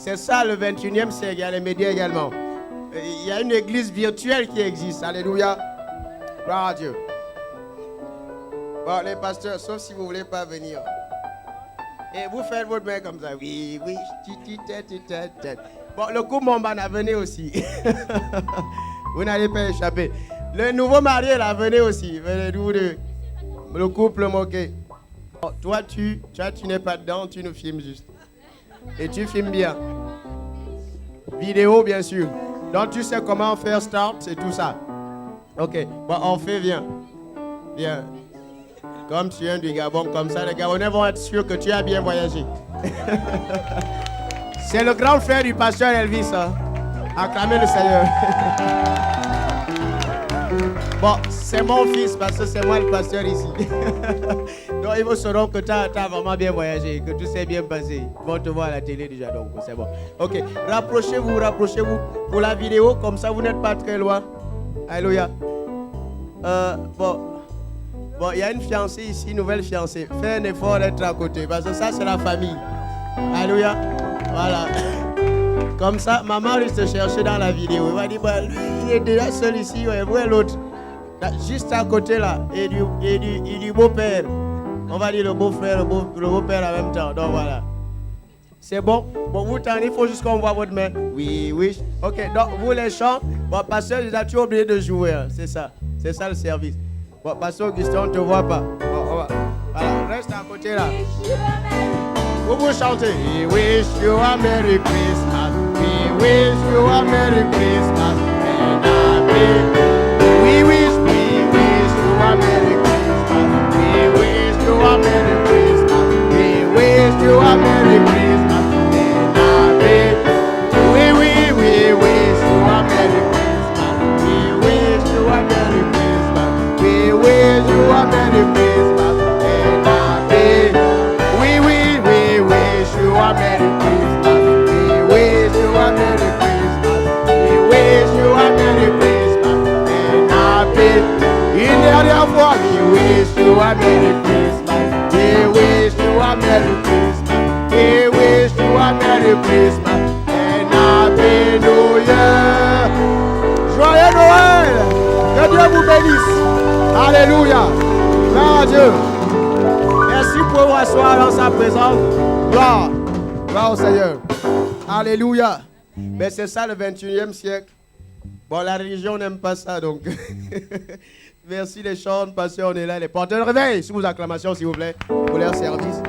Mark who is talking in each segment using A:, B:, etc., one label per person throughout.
A: C'est ça le 21e siècle, il y a les médias également. Il y a une église virtuelle qui existe. Alléluia. Gloire à Dieu. Bon, les pasteurs, sauf si vous ne voulez pas venir. Et vous faites votre main comme ça. Oui, oui. Bon, le couple Mombana, venez aussi. Vous n'allez pas échapper. Le nouveau marié, là, venez aussi. Venez, vous deux. Le couple moqué. Bon, toi, tu n'es pas dedans, tu nous filmes juste. Et tu filmes bien. Vidéo, bien sûr. Donc, tu sais comment faire start, c'est tout ça. Ok. Bon, on fait, viens. Viens. Comme tu viens du Gabon, comme ça, les Gabonais vont être sûrs que tu as bien voyagé. C'est le grand frère du pasteur Elvis. Hein. Acclamez le Seigneur. Bon, c'est mon fils parce que c'est moi le pasteur ici. Donc, ils vont savoir que tu as vraiment bien voyagé, que tout s'est bien passé. Ils vont te voir à la télé déjà, donc c'est bon. Ok, rapprochez-vous pour la vidéo, comme ça vous n'êtes pas très loin. Alléluia. Bon, il y a une fiancée ici, nouvelle fiancée. Fais un effort d'être à côté, parce que ça, c'est la famille. Alléluia. Voilà. Comme ça, maman risque de chercher dans la vidéo. Il va dire, bah, lui, il est déjà seul ici, où est l'autre? Juste à côté là, et du beau-père. On va dire le beau-frère, le beau-père en même temps. Donc voilà. C'est bon? Bon, vous tendez, il faut juste qu'on voit votre main. Oui, oui. Ok, donc vous les chants. Bon, pasteur, tu as oublié de jouer. Hein. C'est ça. C'est ça le service. Bon, pasteur Augustin, on ne te voit pas. Bon, voilà, reste à côté là. Vous chantez. We wish you a Merry Christmas. We wish you a Merry Christmas. And we wish you a Merry Christmas. We wish you a Merry Christmas. We wish you a Merry Christmas. And we wish you a Merry Christmas. We wish you a Merry Christmas. We wish you a Merry Christmas. A Merry Christmas. We wish you a Merry Christmas. We wish you a Merry Christmas and happy. Une dernière fois, we wish you a Merry Christmas. We wish you a Merry Christmas. We wish you a Merry Christmas and happy New Year. Joyeux Noël. Que Dieu vous bénisse. Alléluia. Gloire à Dieu. Merci pour vous asseoir dans sa présence. Gloire. Gloire au Seigneur. Alléluia. Mais c'est ça le 21e siècle. Bon, la religion n'aime pas ça, donc. Merci les chants, pasteur, on est là. Les porteurs de réveil, sous vos acclamations, s'il vous plaît, pour leur service.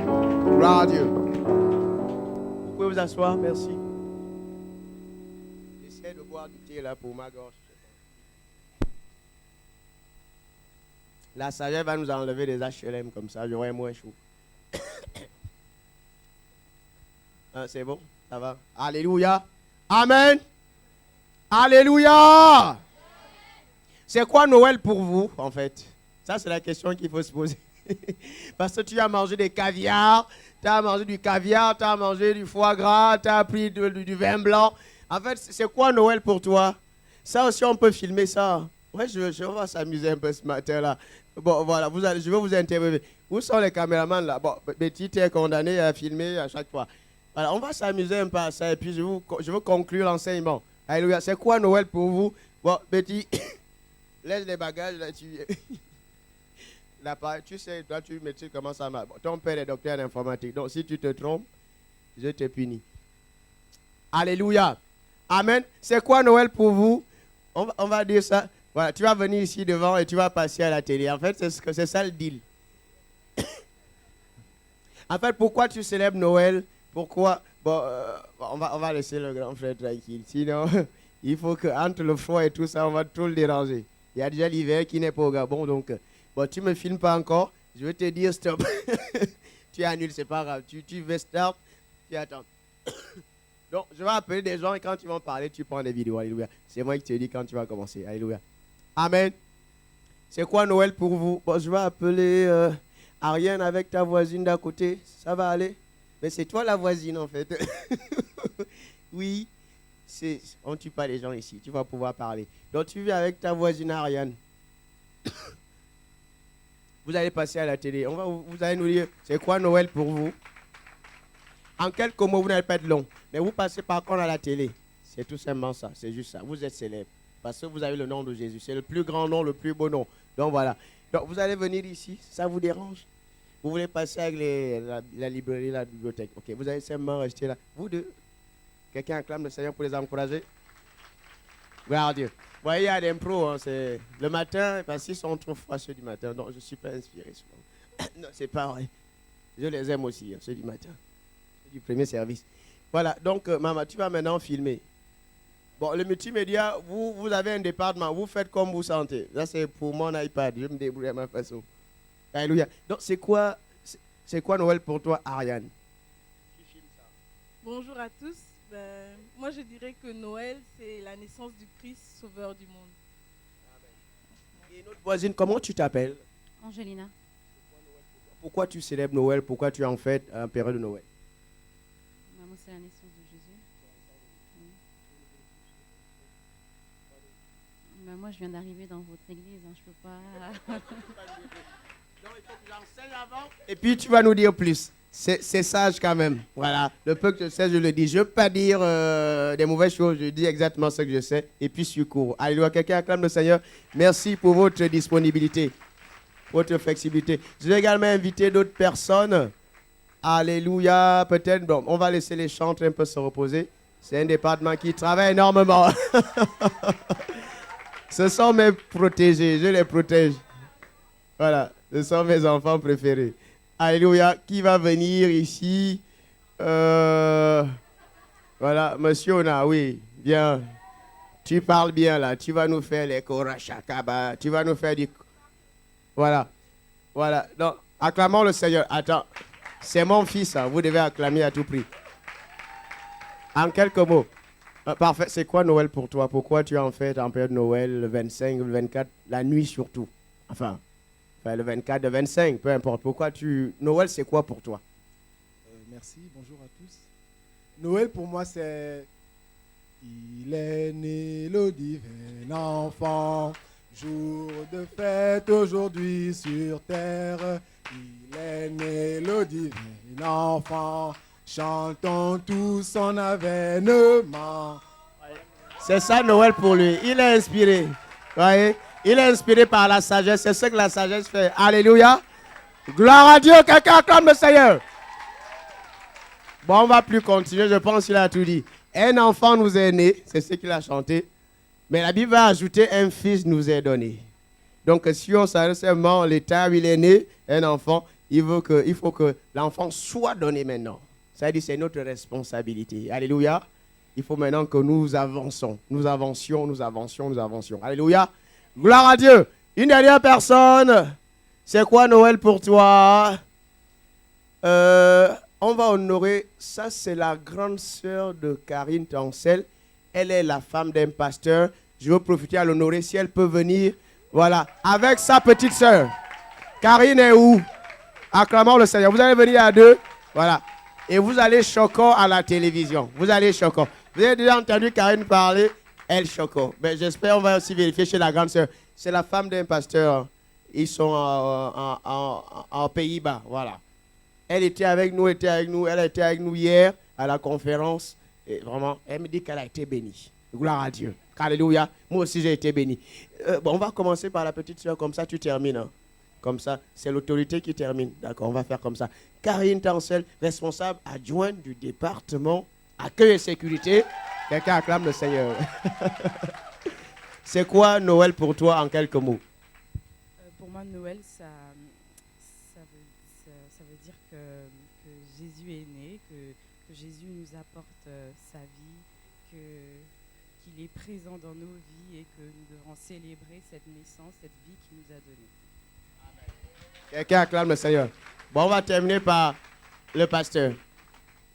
A: Gloire à Dieu. Vous pouvez vous asseoir, merci. J'essaie de boire du thé là pour ma gorge. La sagesse va nous enlever des HLM comme ça, j'aurai moins chaud. C'est bon, ça va. Alléluia. Amen. Alléluia. C'est quoi Noël pour vous, en fait? Ça, c'est la question qu'il faut se poser. Parce que tu as mangé des caviars, tu as mangé du caviar, tu as mangé du foie gras, tu as pris du vin blanc. En fait, c'est quoi Noël pour toi? Ça aussi, on peut filmer ça. Ouais, je vais s'amuser un peu ce matin-là. Bon, voilà, je vais vous interviewer. Où sont les caméramans là? Bon, Betty, tu es condamné à filmer à chaque fois. Voilà, on va s'amuser un peu à ça et puis je veux conclure l'enseignement. Alléluia. C'est quoi Noël pour vous? Bon, Betty, laisse les bagages là. Tu sais, toi, tu maîtrises comment ça marche. Bon, ton père est docteur en informatique. Donc, si tu te trompes, je te punis. Alléluia. Amen. C'est quoi Noël pour vous? On va dire ça. Voilà, tu vas venir ici devant et tu vas passer à la télé. En fait, c'est ça le deal. En fait, pourquoi tu célèbres Noël? Pourquoi? Bon, on va laisser le grand frère tranquille. Sinon, il faut qu'entre le froid et tout ça, on va tout le déranger. Il y a déjà l'hiver qui n'est pas au Gabon. Donc, bon, tu ne me filmes pas encore. Je vais te dire stop. Tu annules, c'est pas grave. Tu veux stop, tu attends. Donc, je vais appeler des gens et quand ils vont parler, tu prends des vidéos. Alléluia. C'est moi qui te dis quand tu vas commencer. Alléluia. Amen. C'est quoi Noël pour vous? Bon, je vais appeler Ariane avec ta voisine d'à côté. Ça va aller? Mais c'est toi la voisine en fait. Oui. On ne tue pas les gens ici. Tu vas pouvoir parler. Donc, tu vis avec ta voisine Ariane. Vous allez passer à la télé. Vous allez nous dire, c'est quoi Noël pour vous? En quelques mots, vous n'allez pas être long. Mais vous passez par contre à la télé. C'est tout simplement ça. C'est juste ça. Vous êtes célèbre. Parce que vous avez le nom de Jésus. C'est le plus grand nom, le plus beau nom. Donc voilà. Donc vous allez venir ici. Ça vous dérange? Vous voulez passer avec la librairie, la bibliothèque. Ok, vous allez simplement rester là. Vous deux. Quelqu'un acclame le Seigneur pour les encourager? Gloire à Dieu. Vous voyez, il y a des pros. Hein, c'est le matin, parce qu'ils sont trop froids ceux du matin. Donc je ne suis pas inspiré. Non, c'est pas vrai. Je les aime aussi, hein, ceux du matin. Ceux du premier service. Voilà, donc maman, tu vas maintenant filmer. Bon, le multimédia, vous avez un département, vous faites comme vous sentez. Là, c'est pour mon iPad, je me débrouille à ma façon. Alléluia. Donc, c'est quoi Noël pour toi, Ariane?
B: Bonjour à tous. Moi, je dirais que Noël, c'est la naissance du Christ, sauveur du monde.
A: Amen. Et notre voisine, comment tu t'appelles?
C: Angelina.
A: Pourquoi tu célèbres Noël? Pourquoi tu en fêtes en période de Noël?
C: Maman, c'est la naissance de Jésus. Oui. Ben, moi, je viens d'arriver dans votre église. Hein, je peux pas.
A: Donc, il faut que j'enseigne avant. Et puis, tu vas nous dire plus. C'est sage quand même. Voilà. Le peu que je sais, je le dis. Je ne veux pas dire des mauvaises choses. Je dis exactement ce que je sais. Et puis, je suis court. Alléluia. Quelqu'un acclame le Seigneur. Merci pour votre disponibilité, votre flexibilité. Je vais également inviter d'autres personnes. Alléluia. Peut-être, bon, on va laisser les chantres un peu se reposer. C'est un département qui travaille énormément. Ce sont mes protégés. Je les protège. Voilà. Ce sont mes enfants préférés. Alléluia. Qui va venir ici? Voilà. Monsieur Ona, oui. Bien. Tu parles bien là. Tu vas nous faire les korachakaba. Tu vas nous faire du... Voilà. Voilà. Donc, acclamons le Seigneur. Attends. C'est mon fils. Hein. Vous devez acclamer à tout prix. En quelques mots. Parfait. C'est quoi Noël pour toi? Pourquoi tu en fais en période de Noël, le 25, le 24, la nuit surtout? Enfin, le 24, le 25, peu importe. Pourquoi Noël, c'est quoi pour toi?
D: Merci, bonjour à tous. Noël, pour moi, c'est... Il est né le divin enfant, jour de fête aujourd'hui sur terre. Il est né le divin enfant, chantons tous en avènement.
A: C'est ça Noël pour lui. Il est inspiré. Voyez? Il est inspiré par la sagesse. C'est ce que la sagesse fait. Alléluia. Gloire à Dieu. Quelqu'un acclame le Seigneur. Bon, on ne va plus continuer. Je pense qu'il a tout dit. Un enfant nous est né. C'est ce qu'il a chanté. Mais la Bible va ajouter un fils nous est donné. Donc, si on s'arrête seulement l'état où il est né, un enfant, il faut que l'enfant soit donné maintenant. Ça veut dire que c'est notre responsabilité. Alléluia. Il faut maintenant que nous avançons. Nous avancions. Alléluia. Gloire à Dieu. Une dernière personne. C'est quoi Noël pour toi? On va honorer. Ça, c'est la grande sœur de Karine Tancel. Elle est la femme d'un pasteur. Je veux profiter à l'honorer. Si elle peut venir. Voilà. Avec sa petite sœur. Karine est où? Acclamons le Seigneur. Vous allez venir à deux. Voilà. Et vous allez choquer à la télévision. Vous allez choquer. Vous avez déjà entendu Karine parler? Elle choco. Ben, j'espère on va aussi vérifier chez la grande sœur. C'est la femme d'un pasteur. Ils sont en Pays-Bas. Voilà. Elle était avec nous. Elle a été avec nous hier à la conférence. Et vraiment, elle me dit qu'elle a été bénie. Gloire à Dieu. Alléluia. Moi aussi, j'ai été béni. Bon, on va commencer par la petite sœur. Comme ça, tu termines. Hein. Comme ça, c'est l'autorité qui termine. D'accord, on va faire comme ça. Karine Tancel, responsable adjointe du département accueil et sécurité. Quelqu'un acclame le Seigneur. C'est quoi Noël pour toi en quelques mots?
B: Pour moi, Noël, ça veut dire que Jésus est né, que Jésus nous apporte sa vie, qu'il est présent dans nos vies et que nous devons célébrer cette naissance, cette vie qu'il nous a donnée.
A: Quelqu'un acclame le Seigneur. Bon, on va terminer par le pasteur.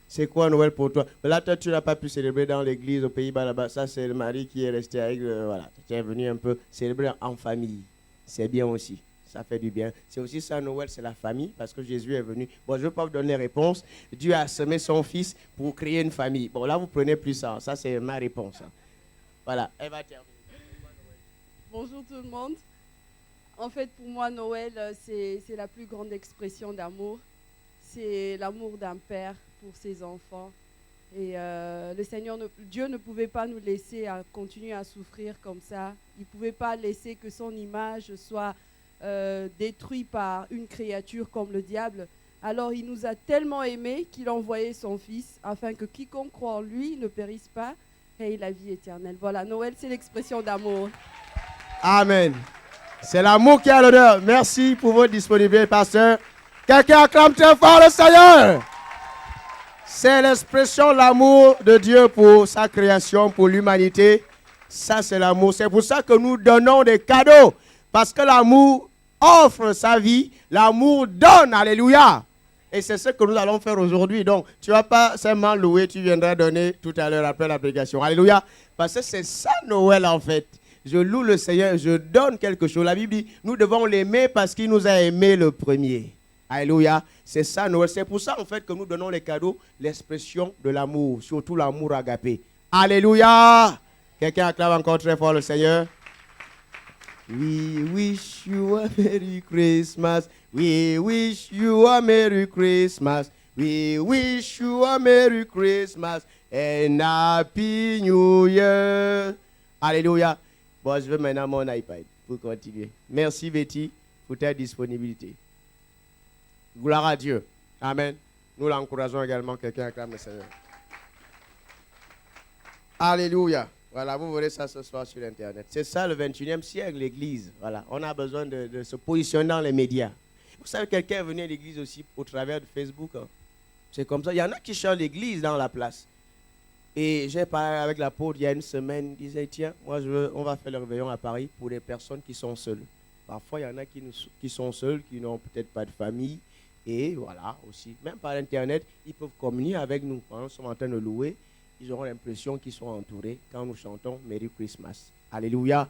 A: C'est quoi Noël pour toi? Là, toi, tu n'as pas pu célébrer dans l'église aux Pays-Bas là-bas. Ça, c'est le mari qui est resté avec. Voilà, tu es venu un peu célébrer en famille. C'est bien aussi. Ça fait du bien. C'est aussi ça, Noël, c'est la famille, parce que Jésus est venu. Bon, je ne veux pas vous donner les réponses. Dieu a semé son fils pour créer une famille. Bon, là, vous prenez plus ça. Ça, c'est ma réponse. Voilà, elle va terminer.
E: Bonjour tout le monde. En fait, pour moi, Noël, c'est la plus grande expression d'amour. C'est l'amour d'un père pour ses enfants. Et le Seigneur, Dieu ne pouvait pas nous laisser à continuer à souffrir comme ça. Il ne pouvait pas laisser que son image soit détruite par une créature comme le diable. Alors il nous a tellement aimés qu'il a envoyé son Fils afin que quiconque croit en lui ne périsse pas et ait la vie éternelle. Voilà, Noël, c'est l'expression d'amour.
A: Amen. C'est l'amour qui a l'honneur. Merci pour votre disponibilité, pasteur. Quelqu'un acclame très fort le Seigneur. C'est l'expression de l'amour de Dieu pour sa création, pour l'humanité. Ça, c'est l'amour. C'est pour ça que nous donnons des cadeaux. Parce que l'amour offre sa vie. L'amour donne. Alléluia. Et c'est ce que nous allons faire aujourd'hui. Donc, tu ne vas pas seulement louer, tu viendras donner tout à l'heure après la prédication. Alléluia. Parce que c'est ça Noël en fait. Je loue le Seigneur, je donne quelque chose. La Bible dit, nous devons l'aimer parce qu'il nous a aimés le premier. Alléluia. C'est ça Noël. C'est pour ça en fait que nous donnons les cadeaux, l'expression de l'amour, surtout l'amour agapé. Alléluia. Quelqu'un acclame encore très fort le Seigneur. We wish you a Merry Christmas. We wish you a Merry Christmas. We wish you a Merry Christmas and Happy New Year. Alléluia. Bon, je veux maintenant mon iPad pour continuer. Merci Betty pour ta disponibilité. Gloire à Dieu. Amen. Nous l'encourageons également. Quelqu'un acclame le Seigneur. Alléluia. Voilà, vous verrez ça ce soir sur Internet. C'est ça le 21e siècle, l'Église. Voilà, on a besoin de se positionner dans les médias. Vous savez, quelqu'un est venu à l'Église aussi au travers de Facebook. Hein. C'est comme ça. Il y en a qui chantent l'Église dans la place. Et j'ai parlé avec l'apôtre il y a une semaine. Il disait, tiens, moi on va faire le réveillon à Paris pour les personnes qui sont seules. Parfois, il y en a qui sont seuls, qui n'ont peut-être pas de famille. Et voilà, aussi, même par Internet, ils peuvent communier avec nous. Quand nous sommes en train de louer, ils auront l'impression qu'ils sont entourés quand nous chantons Merry Christmas. Alléluia.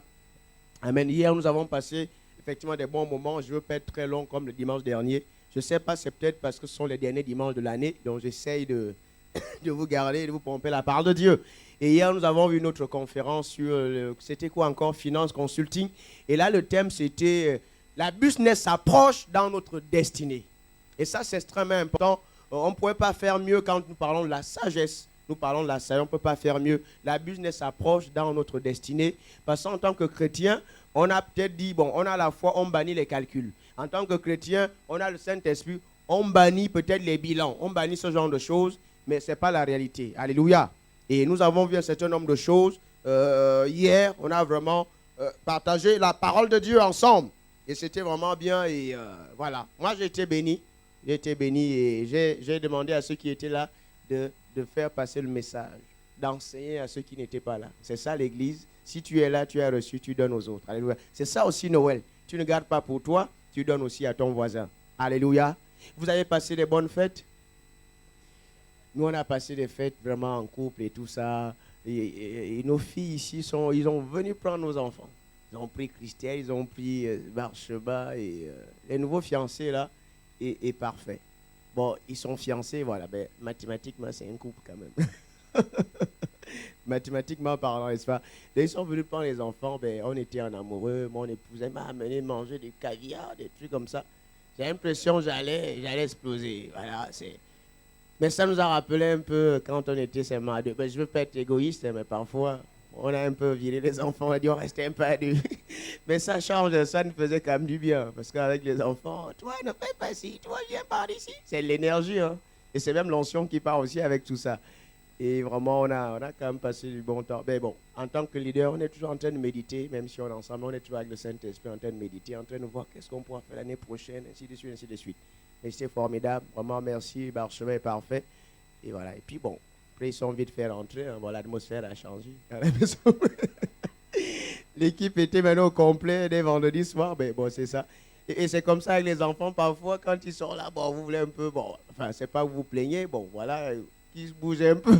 A: Amen. Hier, nous avons passé effectivement des bons moments. Je ne veux pas être très long comme le dimanche dernier. Je ne sais pas, c'est peut-être parce que ce sont les derniers dimanches de l'année. Donc, j'essaye de vous garder, de vous pomper la parole de Dieu. Et hier, nous avons vu notre conférence sur, c'était quoi encore, Finance Consulting. Et là, le thème, c'était la business s'approche dans notre destinée. Et ça, c'est extrêmement important. On ne pourrait pas faire mieux quand nous parlons de la sagesse. Nous parlons de la sagesse, on ne peut pas faire mieux. La business s'approche dans notre destinée. Parce qu'en tant que chrétien, on a peut-être dit, bon, on a la foi, on bannit les calculs. En tant que chrétien, on a le Saint-Esprit, on bannit peut-être les bilans. On bannit ce genre de choses, mais ce n'est pas la réalité. Alléluia. Et nous avons vu un certain nombre de choses. Hier, on a vraiment partagé la parole de Dieu ensemble. Et c'était vraiment bien. Et voilà. Moi, j'ai été béni. J'ai été béni et j'ai demandé à ceux qui étaient là de faire passer le message, d'enseigner à ceux qui n'étaient pas là. C'est ça l'Église. Si tu es là, tu as reçu, tu donnes aux autres. Alléluia. C'est ça aussi Noël. Tu ne gardes pas pour toi, tu donnes aussi à ton voisin. Alléluia. Vous avez passé des bonnes fêtes? Nous, on a passé des fêtes vraiment en couple et tout ça. Et nos filles ici, ils ont venu prendre nos enfants. Ils ont pris Christelle, ils ont pris Barcheba et les nouveaux fiancés là. Et parfait. Bon, ils sont fiancés, voilà. Ben, mathématiquement, c'est un couple quand même. Mathématiquement parlant, n'est-ce pas? Et ils sont venus prendre les enfants, ben, on était en amoureux. Mon épouse m'a amené manger des caviar, des trucs comme ça. J'ai l'impression que j'allais exploser. Voilà, mais ça nous a rappelé un peu quand on était seulement à deux. Ben, je ne veux pas être égoïste, mais parfois, on a un peu viré les enfants, on a dit on restait un peu à deux. Mais ça change, ça nous faisait quand même du bien. Parce qu'avec les enfants, toi ne fais pas ci, toi viens par ici. C'est l'énergie. Hein? Et c'est même l'onction qui part aussi avec tout ça. Et vraiment, on a quand même passé du bon temps. Mais bon, en tant que leader, on est toujours en train de méditer, même si on est ensemble, on est toujours avec le Saint-Esprit en train de méditer, en train de voir qu'est-ce qu'on pourra faire l'année prochaine, ainsi de suite, ainsi de suite. Et c'est formidable. Vraiment, merci. Barchemin est parfait. Et voilà. Et puis bon. Après, ils sont vite fait rentrer. Hein. Bon, l'atmosphère a changé à la maison. L'équipe était maintenant au complet dès vendredi soir. Mais bon, c'est ça. Et c'est comme ça avec les enfants. Parfois, quand ils sont là, bon, vous voulez un peu... Bon, enfin, c'est pas que vous vous plaignez. Bon, voilà, qu'ils se bougent un peu.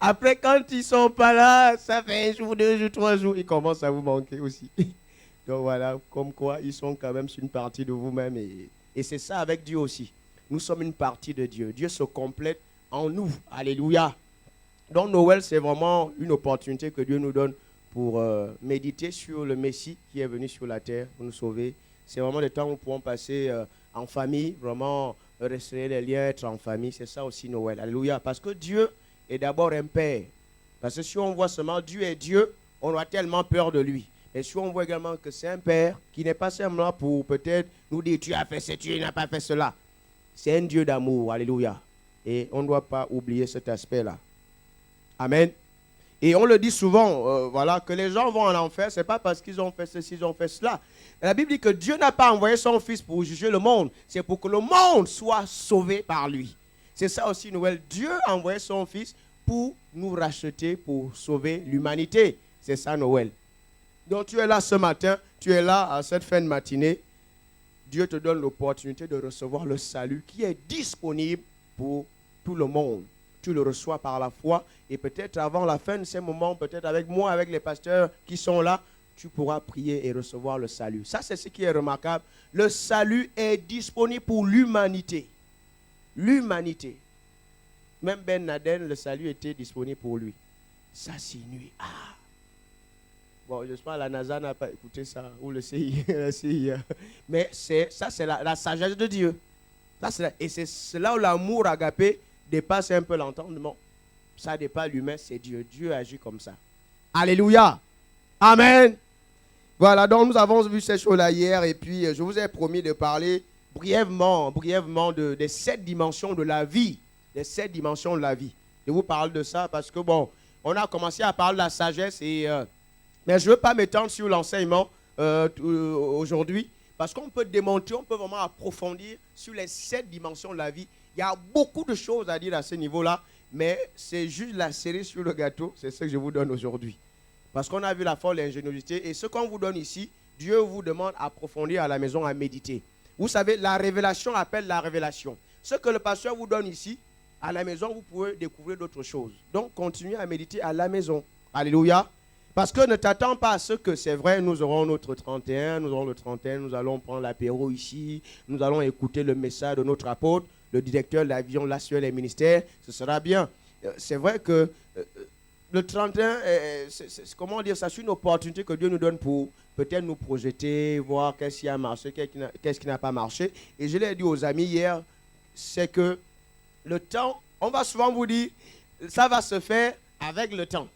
A: Après, quand ils sont pas là, ça fait un jour, 2 jours, 3 jours, ils commencent à vous manquer aussi. Donc voilà, comme quoi, ils sont quand même sur une partie de vous-même. Et c'est ça avec Dieu aussi. Nous sommes une partie de Dieu. Dieu se complète en nous. Alléluia. Donc Noël, c'est vraiment une opportunité que Dieu nous donne pour méditer sur le Messie qui est venu sur la terre pour nous sauver. C'est vraiment le temps où nous pouvons passer en famille, vraiment resserrer les liens, être en famille. C'est ça aussi Noël. Alléluia. Parce que Dieu est d'abord un père. Parce que si on voit seulement Dieu est Dieu, on a tellement peur de lui. Et si on voit également que c'est un père qui n'est pas seulement pour peut-être nous dire tu as fait ce, tu n'as pas fait cela. C'est un Dieu d'amour. Alléluia. Et on ne doit pas oublier cet aspect-là. Amen. Et on le dit souvent, voilà, que les gens vont en enfer, ce n'est pas parce qu'ils ont fait ceci, ils ont fait cela. La Bible dit que Dieu n'a pas envoyé son Fils pour juger le monde, c'est pour que le monde soit sauvé par lui. C'est ça aussi Noël. Dieu a envoyé son Fils pour nous racheter, pour sauver l'humanité. C'est ça Noël. Donc tu es là ce matin, tu es là à cette fin de matinée. Dieu te donne l'opportunité de recevoir le salut qui est disponible pour tout le monde. Tu le reçois par la foi et peut-être avant la fin de ces moments, peut-être avec moi, avec les pasteurs qui sont là, tu pourras prier et recevoir le salut. Ça, c'est ce qui est remarquable. Le salut est disponible pour l'humanité. L'humanité. Même Ben Laden, le salut était disponible pour lui. Ça s'inue. Ah. Bon, j'espère que la NASA n'a pas écouté ça, ou le CIA. Mais ça, c'est la sagesse de Dieu. Et c'est là où l'amour agapé dépasse un peu l'entendement. Ça dépasse l'humain, c'est Dieu. Dieu agit comme ça. Alléluia. Amen. Voilà, donc nous avons vu ces choses-là hier et puis je vous ai promis de parler brièvement des 7 dimensions de la vie. Les 7 dimensions de la vie. Je vous parle de ça parce que bon, on a commencé à parler de la sagesse mais je ne veux pas m'étendre sur l'enseignement aujourd'hui parce qu'on peut démontrer, on peut vraiment approfondir sur les 7 dimensions de la vie. Il y a beaucoup de choses à dire à ce niveau-là, mais c'est juste la cerise sur le gâteau, c'est ce que je vous donne aujourd'hui. Parce qu'on a vu la force, l'ingéniosité, et ce qu'on vous donne ici, Dieu vous demande d'approfondir à la maison, à méditer. Vous savez, la révélation appelle la révélation. Ce que le pasteur vous donne ici, à la maison, vous pouvez découvrir d'autres choses. Donc, continuez à méditer à la maison. Alléluia. Parce que ne t'attends pas à ce que c'est vrai, nous aurons notre 31, nous allons prendre l'apéro ici, nous allons écouter le message de notre apôtre, le directeur de la vision là sur les ministères, ce sera bien. C'est vrai que le 31, comment dire ça, c'est une opportunité que Dieu nous donne pour peut-être nous projeter, voir qu'est-ce qui a marché, qu'est-ce qui n'a pas marché. Et je l'ai dit aux amis hier, c'est que le temps, on va souvent vous dire, ça va se faire avec le temps.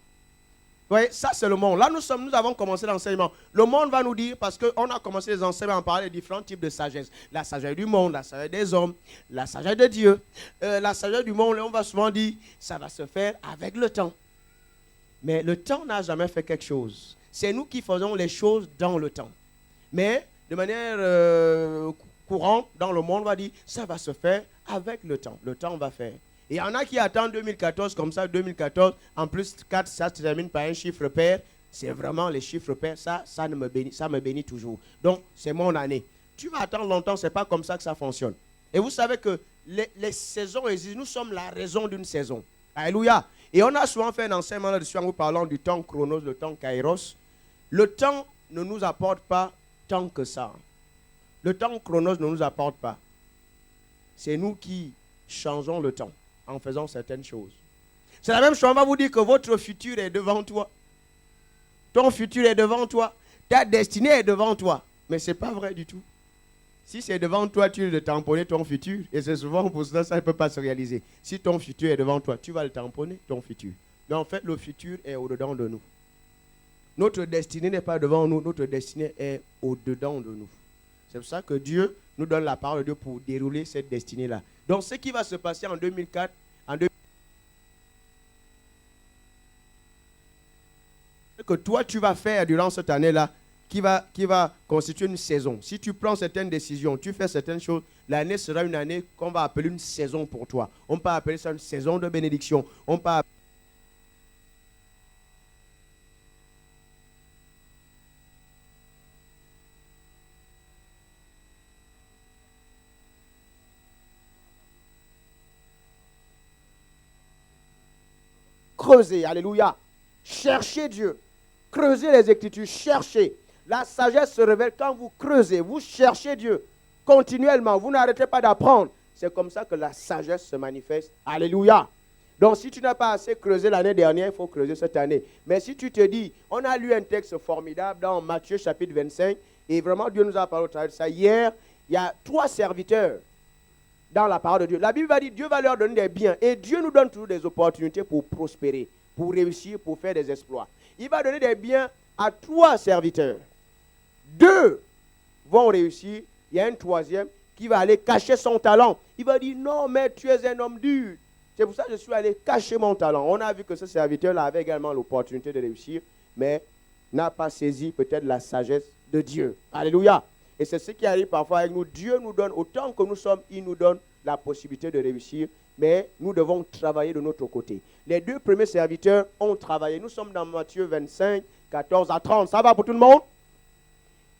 A: Vous voyez, ça c'est le monde. Là, nous avons commencé l'enseignement. Le monde va nous dire, parce qu'on a commencé les enseignements à parler de différents types de sagesse. La sagesse du monde, la sagesse des hommes, la sagesse de Dieu. La sagesse du monde, on va souvent dire, ça va se faire avec le temps. Mais le temps n'a jamais fait quelque chose. C'est nous qui faisons les choses dans le temps. Mais de manière courante, dans le monde, on va dire, ça va se faire avec le temps. Le temps va faire. Et il y en a qui attendent 2014 comme ça, 2014, en plus 4, ça se termine par un chiffre pair. C'est vraiment les chiffres pairs, ça me bénit toujours. Donc, c'est mon année. Tu vas attendre longtemps, ce n'est pas comme ça que ça fonctionne. Et vous savez que les saisons existent, nous sommes la raison d'une saison. Alléluia. Et on a souvent fait un enseignement là-dessus en vous parlant du temps chronos, le temps kairos. Le temps ne nous apporte pas tant que ça. Le temps chronos ne nous apporte pas. C'est nous qui changeons le temps en faisant certaines choses. C'est la même chose, on va vous dire que votre futur est devant toi. Ton futur est devant toi. Ta destinée est devant toi. Mais ce n'est pas vrai du tout. Si c'est devant toi, tu veux tamponner ton futur. Et c'est souvent pour ça que ça ne peut pas se réaliser. Si ton futur est devant toi, tu vas le tamponner, ton futur. Mais en fait, le futur est au-dedans de nous. Notre destinée n'est pas devant nous. Notre destinée est au-dedans de nous. C'est pour ça que Dieu nous donne la parole de Dieu pour dérouler cette destinée-là. Donc, ce qui va se passer en 2004, que toi, tu vas faire durant cette année-là, qui va constituer une saison. Si tu prends certaines décisions, tu fais certaines choses, l'année sera une année qu'on va appeler une saison pour toi. On peut appeler ça une saison de bénédiction. On peut appeler creuser, alléluia. Cherchez Dieu. Creusez les Écritures, cherchez. La sagesse se révèle quand vous creusez, vous cherchez Dieu continuellement. Vous n'arrêtez pas d'apprendre. C'est comme ça que la sagesse se manifeste. Alléluia. Donc si tu n'as pas assez creusé l'année dernière, il faut creuser cette année. Mais si tu te dis, on a lu un texte formidable dans Matthieu chapitre 25, et vraiment Dieu nous a parlé au travers de ça. Hier, il y a 3 serviteurs dans la parole de Dieu. La Bible va dire Dieu va leur donner des biens. Et Dieu nous donne toujours des opportunités pour prospérer, pour réussir, pour faire des exploits. Il va donner des biens à 3 serviteurs. 2 vont réussir. Il y a un 3e qui va aller cacher son talent. Il va dire non, mais tu es un homme dur. C'est pour ça que je suis allé cacher mon talent. On a vu que ce serviteur-là avait également l'opportunité de réussir, mais n'a pas saisi peut-être la sagesse de Dieu. Alléluia. Et c'est ce qui arrive parfois avec nous. Dieu nous donne, autant que nous sommes, il nous donne la possibilité de réussir, mais nous devons travailler de notre côté. Les 2 premiers serviteurs ont travaillé. Nous sommes dans Matthieu 25, 14 à 30. Ça va pour tout le monde?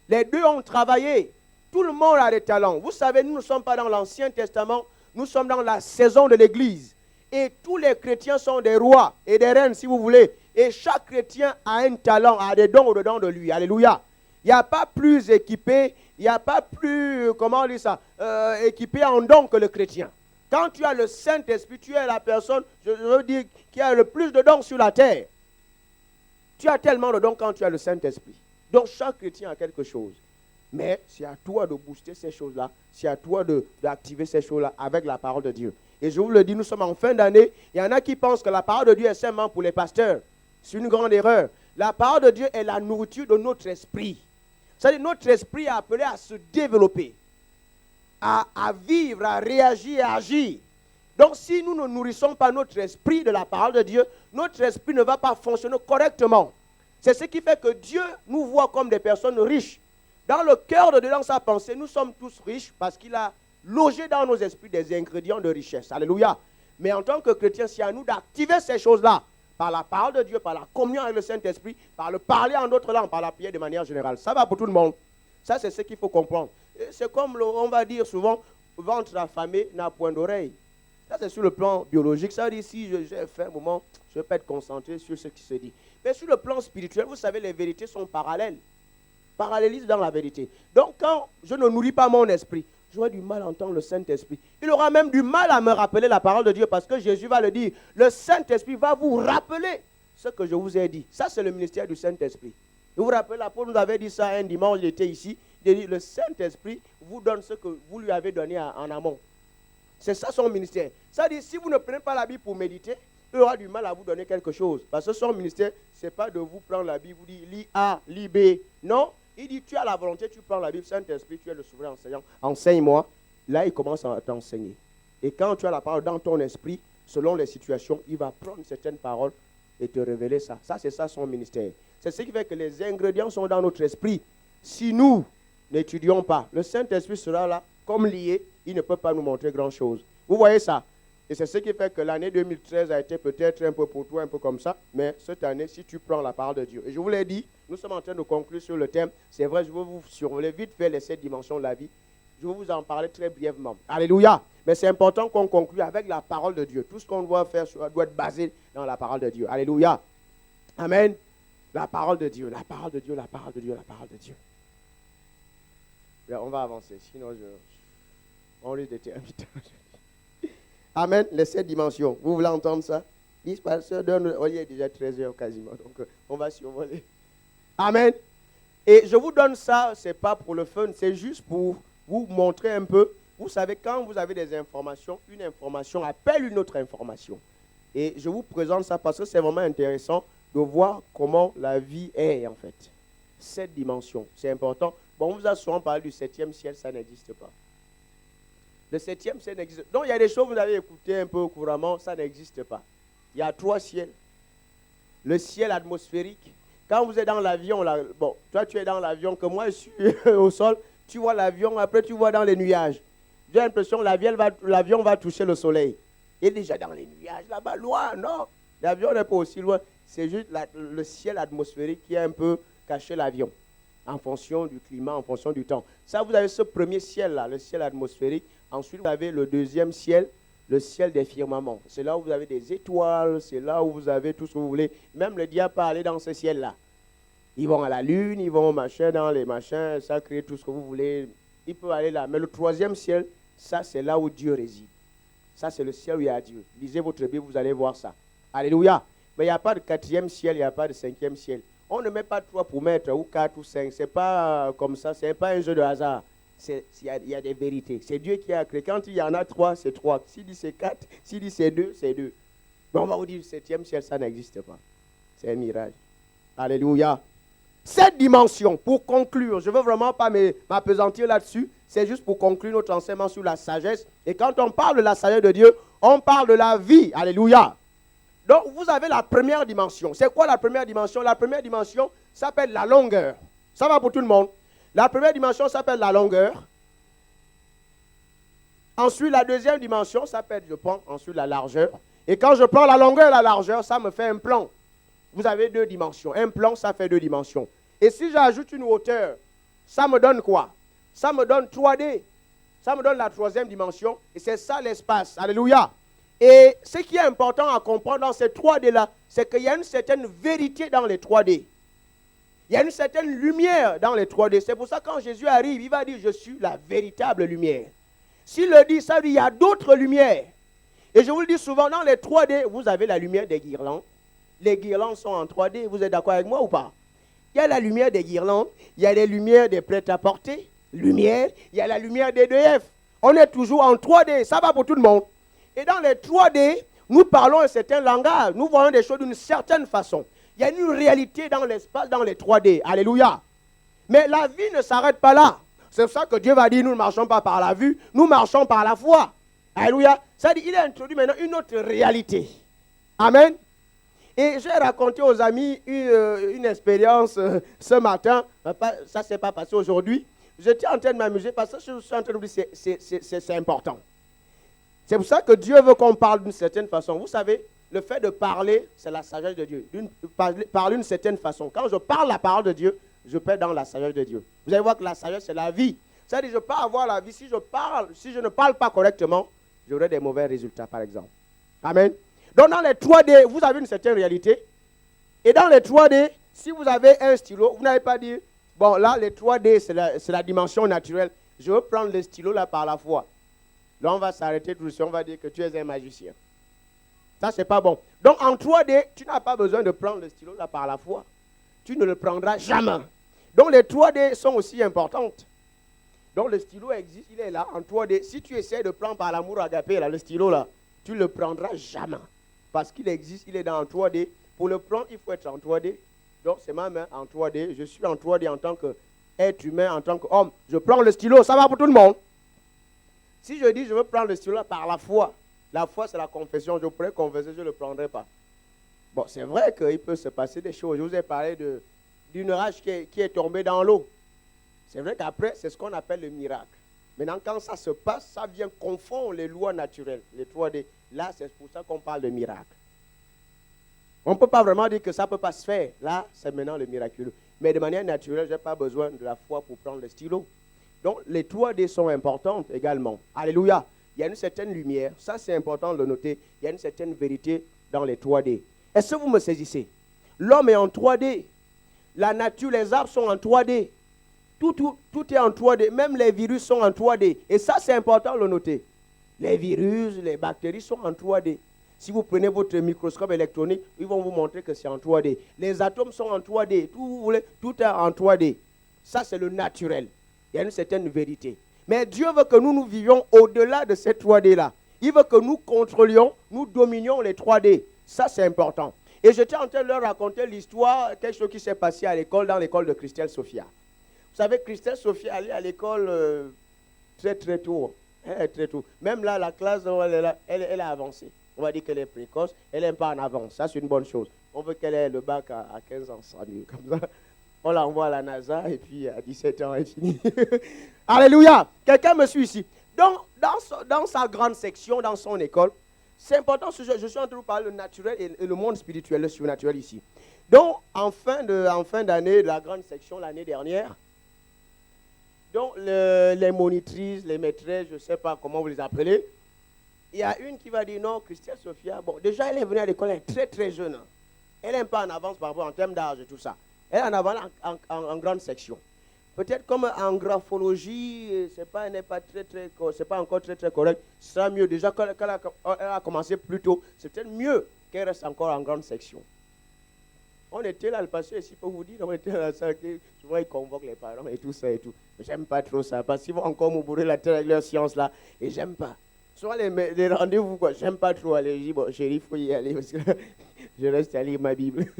A: Les 2 ont travaillé. Tout le monde a des talents. Vous savez, nous ne sommes pas dans l'Ancien Testament, nous sommes dans la saison de l'Église. Et tous les chrétiens sont des rois et des reines, si vous voulez. Et chaque chrétien a un talent, a des dons au-dedans de lui. Alléluia. Il n'y a pas plus équipé, il n'y a pas plus, comment on dit ça, équipé en dons que le chrétien. Quand tu as le Saint-Esprit, tu es la personne, je veux dire, qui a le plus de dons sur la terre. Tu as tellement de dons quand tu as le Saint-Esprit. Donc chaque chrétien a quelque chose. Mais c'est à toi de booster ces choses-là, c'est à toi d'activer ces choses-là avec la parole de Dieu. Et je vous le dis, nous sommes en fin d'année. Il y en a qui pensent que la parole de Dieu est seulement pour les pasteurs. C'est une grande erreur. La parole de Dieu est la nourriture de notre esprit. C'est-à-dire notre esprit est appelé à se développer, à vivre, à réagir, à agir. Donc si nous ne nourrissons pas notre esprit de la parole de Dieu, notre esprit ne va pas fonctionner correctement. C'est ce qui fait que Dieu nous voit comme des personnes riches. Dans le cœur de Dieu, dans sa pensée, nous sommes tous riches parce qu'il a logé dans nos esprits des ingrédients de richesse. Alléluia. Mais en tant que chrétiens, c'est à nous d'activer ces choses-là par la parole de Dieu, par la communion avec le Saint-Esprit, par le parler en d'autres langues, par la prière de manière générale. Ça va pour tout le monde. Ça, c'est ce qu'il faut comprendre. C'est comme, on va dire souvent, ventre affamé n'a point d'oreille. Ça, c'est sur le plan biologique. Ça veut dire, si j'ai fait un moment, je ne vais pas être concentré sur ce qui se dit. Mais sur le plan spirituel, vous savez, les vérités sont parallèles. Parallélisme dans la vérité. Donc, quand je ne nourris pas mon esprit, j'aurai du mal à entendre le Saint-Esprit. Il aura même du mal à me rappeler la parole de Dieu parce que Jésus va le dire. Le Saint-Esprit va vous rappeler ce que je vous ai dit. Ça, c'est le ministère du Saint-Esprit. Vous vous rappelez, l'apôtre nous avait dit ça un dimanche, il était ici. Il a dit, le Saint-Esprit vous donne ce que vous lui avez donné en amont. C'est ça son ministère. Ça dit, si vous ne prenez pas la Bible pour méditer, il aura du mal à vous donner quelque chose. Parce que son ministère, ce n'est pas de vous prendre la Bible, vous dire, lis A, lis B. Non. Il dit, tu as la volonté, tu prends la Bible, Saint-Esprit, tu es le souverain enseignant, enseigne-moi. Là, il commence à t'enseigner. Et quand tu as la parole dans ton esprit, selon les situations, il va prendre certaines paroles et te révéler ça. Ça, c'est ça son ministère. C'est ce qui fait que les ingrédients sont dans notre esprit. Si nous n'étudions pas, le Saint-Esprit sera là, comme lié, il ne peut pas nous montrer grand-chose. Vous voyez ça? Et c'est ce qui fait que l'année 2013 a été peut-être un peu pour toi, un peu comme ça. Mais cette année, si tu prends la parole de Dieu. Et je vous l'ai dit, nous sommes en train de conclure sur le thème. C'est vrai, je vais vous survoler vite fait les 7 dimensions de la vie. Je vais vous en parler très brièvement. Alléluia. Mais c'est important qu'on conclue avec la parole de Dieu. Tout ce qu'on doit faire doit être basé dans la parole de Dieu. Alléluia. Amen. La parole de Dieu, la parole de Dieu, la parole de Dieu, la parole de Dieu. Bien, on va avancer, sinon on risque d'être invité. Amen, les 7 dimensions. Vous voulez entendre ça? Il est déjà 13h quasiment, donc on va survoler. Amen. Et je vous donne ça, ce n'est pas pour le fun, c'est juste pour vous montrer un peu. Vous savez, quand vous avez des informations, une information appelle une autre information. Et je vous présente ça parce que c'est vraiment intéressant de voir comment la vie est en fait. 7 dimensions, c'est important. Bon, on vous a souvent parlé du 7e ciel, ça n'existe pas. Le 7e ciel n'existe pas. Donc il y a des choses que vous avez écoutées un peu couramment, ça n'existe pas. Il y a 3 ciels. Le ciel atmosphérique. Quand vous êtes dans l'avion, bon, toi tu es dans l'avion, que moi je suis au sol, tu vois l'avion, après tu vois dans les nuages. J'ai l'impression que l'avion va toucher le soleil. Il est déjà dans les nuages, là-bas, loin, non. L'avion n'est pas aussi loin. C'est juste le ciel atmosphérique qui a un peu caché l'avion, en fonction du climat, en fonction du temps. Ça, vous avez ce premier ciel-là, le ciel atmosphérique. Ensuite, vous avez le deuxième ciel, le ciel des firmaments. C'est là où vous avez des étoiles, c'est là où vous avez tout ce que vous voulez. Même le diable peut aller dans ce ciel-là. Ils vont à la lune, ils vont dans les machins, ça crée tout ce que vous voulez. Il peut aller là. Mais le troisième ciel, ça, c'est là où Dieu réside. Ça, c'est le ciel où il y a Dieu. Lisez votre Bible, vous allez voir ça. Alléluia. Mais il n'y a pas de 4e ciel, il n'y a pas de 5e ciel. On ne met pas 3 pour mettre, ou 4 ou 5. Ce n'est pas comme ça, ce n'est pas un jeu de hasard. il y a des vérités. C'est Dieu qui a créé. Quand il y en a 3, c'est 3. S'il dit c'est 4, s'il dit c'est 2, c'est 2. Mais on va vous dire, le 7e ciel, ça n'existe pas. C'est un mirage. Alléluia. Cette dimension, pour conclure, je ne veux vraiment pas m'appesantir là-dessus, c'est juste pour conclure notre enseignement sur la sagesse. Et quand on parle de la sagesse de Dieu, on parle de la vie. Alléluia. Donc, vous avez la première dimension. C'est quoi la première dimension? La première dimension s'appelle la longueur. Ça va pour tout le monde? La première dimension s'appelle la longueur. Ensuite, la deuxième dimension s'appelle, je prends ensuite la largeur. Et quand je prends la longueur et la largeur, ça me fait un plan. Vous avez 2 dimensions. Un plan, ça fait 2 dimensions. Et si j'ajoute une hauteur, ça me donne quoi? Ça me donne 3D. Ça me donne la 3e dimension. Et c'est ça l'espace. Alléluia. Et ce qui est important à comprendre dans ces 3D-là, c'est qu'il y a une certaine vérité dans les 3D. Il y a une certaine lumière dans les 3D. C'est pour ça que quand Jésus arrive, il va dire, je suis la véritable lumière. S'il le dit, ça veut dire qu'il y a d'autres lumières. Et je vous le dis souvent, dans les 3D, vous avez la lumière des guirlandes. Les guirlandes sont en 3D. Vous êtes d'accord avec moi ou pas? Il y a la lumière des guirlandes. Il y a les lumières des prêt-à-porter. Lumière. Il y a la lumière des 2F. On est toujours en 3D. Ça va pour tout le monde. Et dans les 3D, nous parlons un certain langage. Nous voyons des choses d'une certaine façon. Il y a une réalité dans l'espace, dans les 3D. Alléluia. Mais la vie ne s'arrête pas là. C'est pour ça que Dieu va dire, nous ne marchons pas par la vue, nous marchons par la foi. Alléluia. Ça dit, il a introduit maintenant une autre réalité. Amen. Et j'ai raconté aux amis une expérience ce matin. Ça ne s'est pas passé aujourd'hui. J'étais en train de m'amuser parce que je suis en train de dire c'est important. C'est pour ça que Dieu veut qu'on parle d'une certaine façon. Vous savez, le fait de parler, c'est la sagesse de Dieu. Parler d'une certaine façon. Quand je parle la parole de Dieu, je peux être dans la sagesse de Dieu. Vous allez voir que la sagesse, c'est la vie. C'est-à-dire, je peux avoir la vie. Si je ne parle pas correctement, j'aurai des mauvais résultats, par exemple. Amen. Donc, dans les 3D, vous avez une certaine réalité. Et dans les 3D, si vous avez un stylo, vous n'avez pas dit, bon, là, les 3D, c'est la dimension naturelle. Je veux prendre le stylo là par la foi. Là, on va s'arrêter tout de suite. On va dire que tu es un magicien. Ça, c'est pas bon. Donc, en 3D, tu n'as pas besoin de prendre le stylo là par la foi. Tu ne le prendras jamais. Donc, les 3D sont aussi importantes. Donc, le stylo existe, il est là en 3D. Si tu essaies de prendre par l'amour agapé, là, le stylo là, tu ne le prendras jamais. Parce qu'il existe, il est dans 3D. Pour le prendre, il faut être en 3D. Donc, c'est ma main en 3D. Je suis en 3D en tant qu'être humain, en tant qu'homme. Je prends le stylo, ça va pour tout le monde. Si je dis, je veux prendre le stylo là par la foi c'est la confession. Je pourrais confesser, je ne le prendrai pas. Bon, c'est vrai qu'il peut se passer des choses. Je vous ai parlé d'une rage qui est tombée dans l'eau. C'est vrai qu'après, c'est ce qu'on appelle le miracle. Maintenant, quand ça se passe, ça vient confondre les lois naturelles, les 3D. Là, c'est pour ça qu'on parle de miracle. On ne peut pas vraiment dire que ça ne peut pas se faire. Là, c'est maintenant le miraculeux. Mais de manière naturelle, je n'ai pas besoin de la foi pour prendre le stylo. Donc, les 3D sont importantes également. Alléluia. Il y a une certaine lumière. Ça, c'est important de le noter. Il y a une certaine vérité dans les 3D. Est-ce que vous me saisissez? L'homme est en 3D. La nature, les arbres sont en 3D. Tout est en 3D. Même les virus sont en 3D. Et ça, c'est important de le noter. Les virus, les bactéries sont en 3D. Si vous prenez votre microscope électronique, ils vont vous montrer que c'est en 3D. Les atomes sont en 3D. Tout est en 3D. Ça, c'est le naturel. Il y a une certaine vérité. Mais Dieu veut que nous vivions au-delà de ces 3D-là. Il veut que nous contrôlions, nous dominions les 3D. Ça, c'est important. Et j'étais en train de leur raconter l'histoire, quelque chose qui s'est passé à l'école, dans l'école de Christelle Sophia. Vous savez, Christelle Sophia allait à l'école très tôt. Très tôt. Même là, la classe, elle a avancé. On va dire qu'elle est précoce, elle n'est pas en avance. Ça, c'est une bonne chose. On veut qu'elle ait le bac à 15 ans, ça mieux. Comme ça, on l'envoie à la NASA et puis à 17 ans, elle finit. Alléluia! Quelqu'un me suit ici. Donc, dans sa grande section, dans son école, c'est important, je suis en train de vous parler le naturel et le monde spirituel, le surnaturel ici. Donc, en fin d'année, de la grande section, l'année dernière, donc les monitrices, les maîtresses, je ne sais pas comment vous les appelez, il y a une qui va dire non, Christelle Sophia, bon, déjà elle est venue à l'école, elle est très très jeune. Elle n'est pas en avance par rapport en termes d'âge et tout ça. Elle est en avance en grande section. Peut-être comme en graphologie, c'est pas encore très très correct. Ce sera mieux. Déjà qu'elle a commencé plus tôt, c'est peut-être mieux qu'elle reste encore en grande section. On était là, le pasteur ici peut vous dire, on était dans la salle, souvent ils convoquent les parents et tout ça et tout. J'aime pas trop ça, parce qu'ils vont encore me bourrer la tête avec leur science là, et j'aime pas. Soit les rendez-vous, quoi, j'aime pas trop aller. Je dis, bon, chérie, il faut y aller, parce que je reste à lire ma Bible.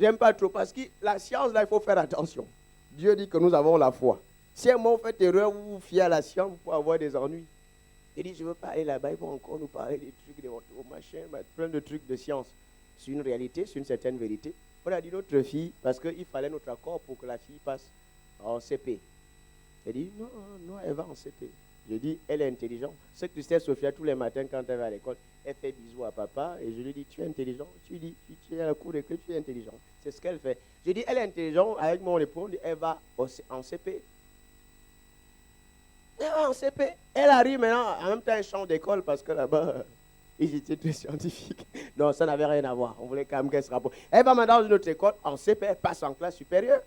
A: J'aime pas trop, parce que la science là, il faut faire attention. Dieu dit que nous avons la foi. Si un moment vous faites erreur, vous vous fiez à la science, vous pouvez avoir des ennuis. Il dit, je ne veux pas aller là-bas, ils vont encore nous parler des trucs, des machins, plein de trucs de science. C'est une réalité, c'est une certaine vérité. On a dit notre fille, parce qu'il fallait notre accord pour que la fille passe en CP. Elle dit, non, non, elle va en CP. Je dis, elle est intelligente. Ce que tu sais, Sophia, tous les matins quand elle va à l'école, elle fait bisous à papa et je lui dis, tu es intelligent. Tu dis, tu es à la cour d'école, tu es intelligent. C'est ce qu'elle fait. Je dis, elle est intelligente, avec mon époux, elle va en CP. Elle va en CP. Elle arrive maintenant, en même temps, elle change d'école parce que là-bas, ils étaient très scientifiques. Non, ça n'avait rien à voir. On voulait quand même qu'elle se rapproche. Elle va maintenant dans une autre école, en CP, elle passe en classe supérieure.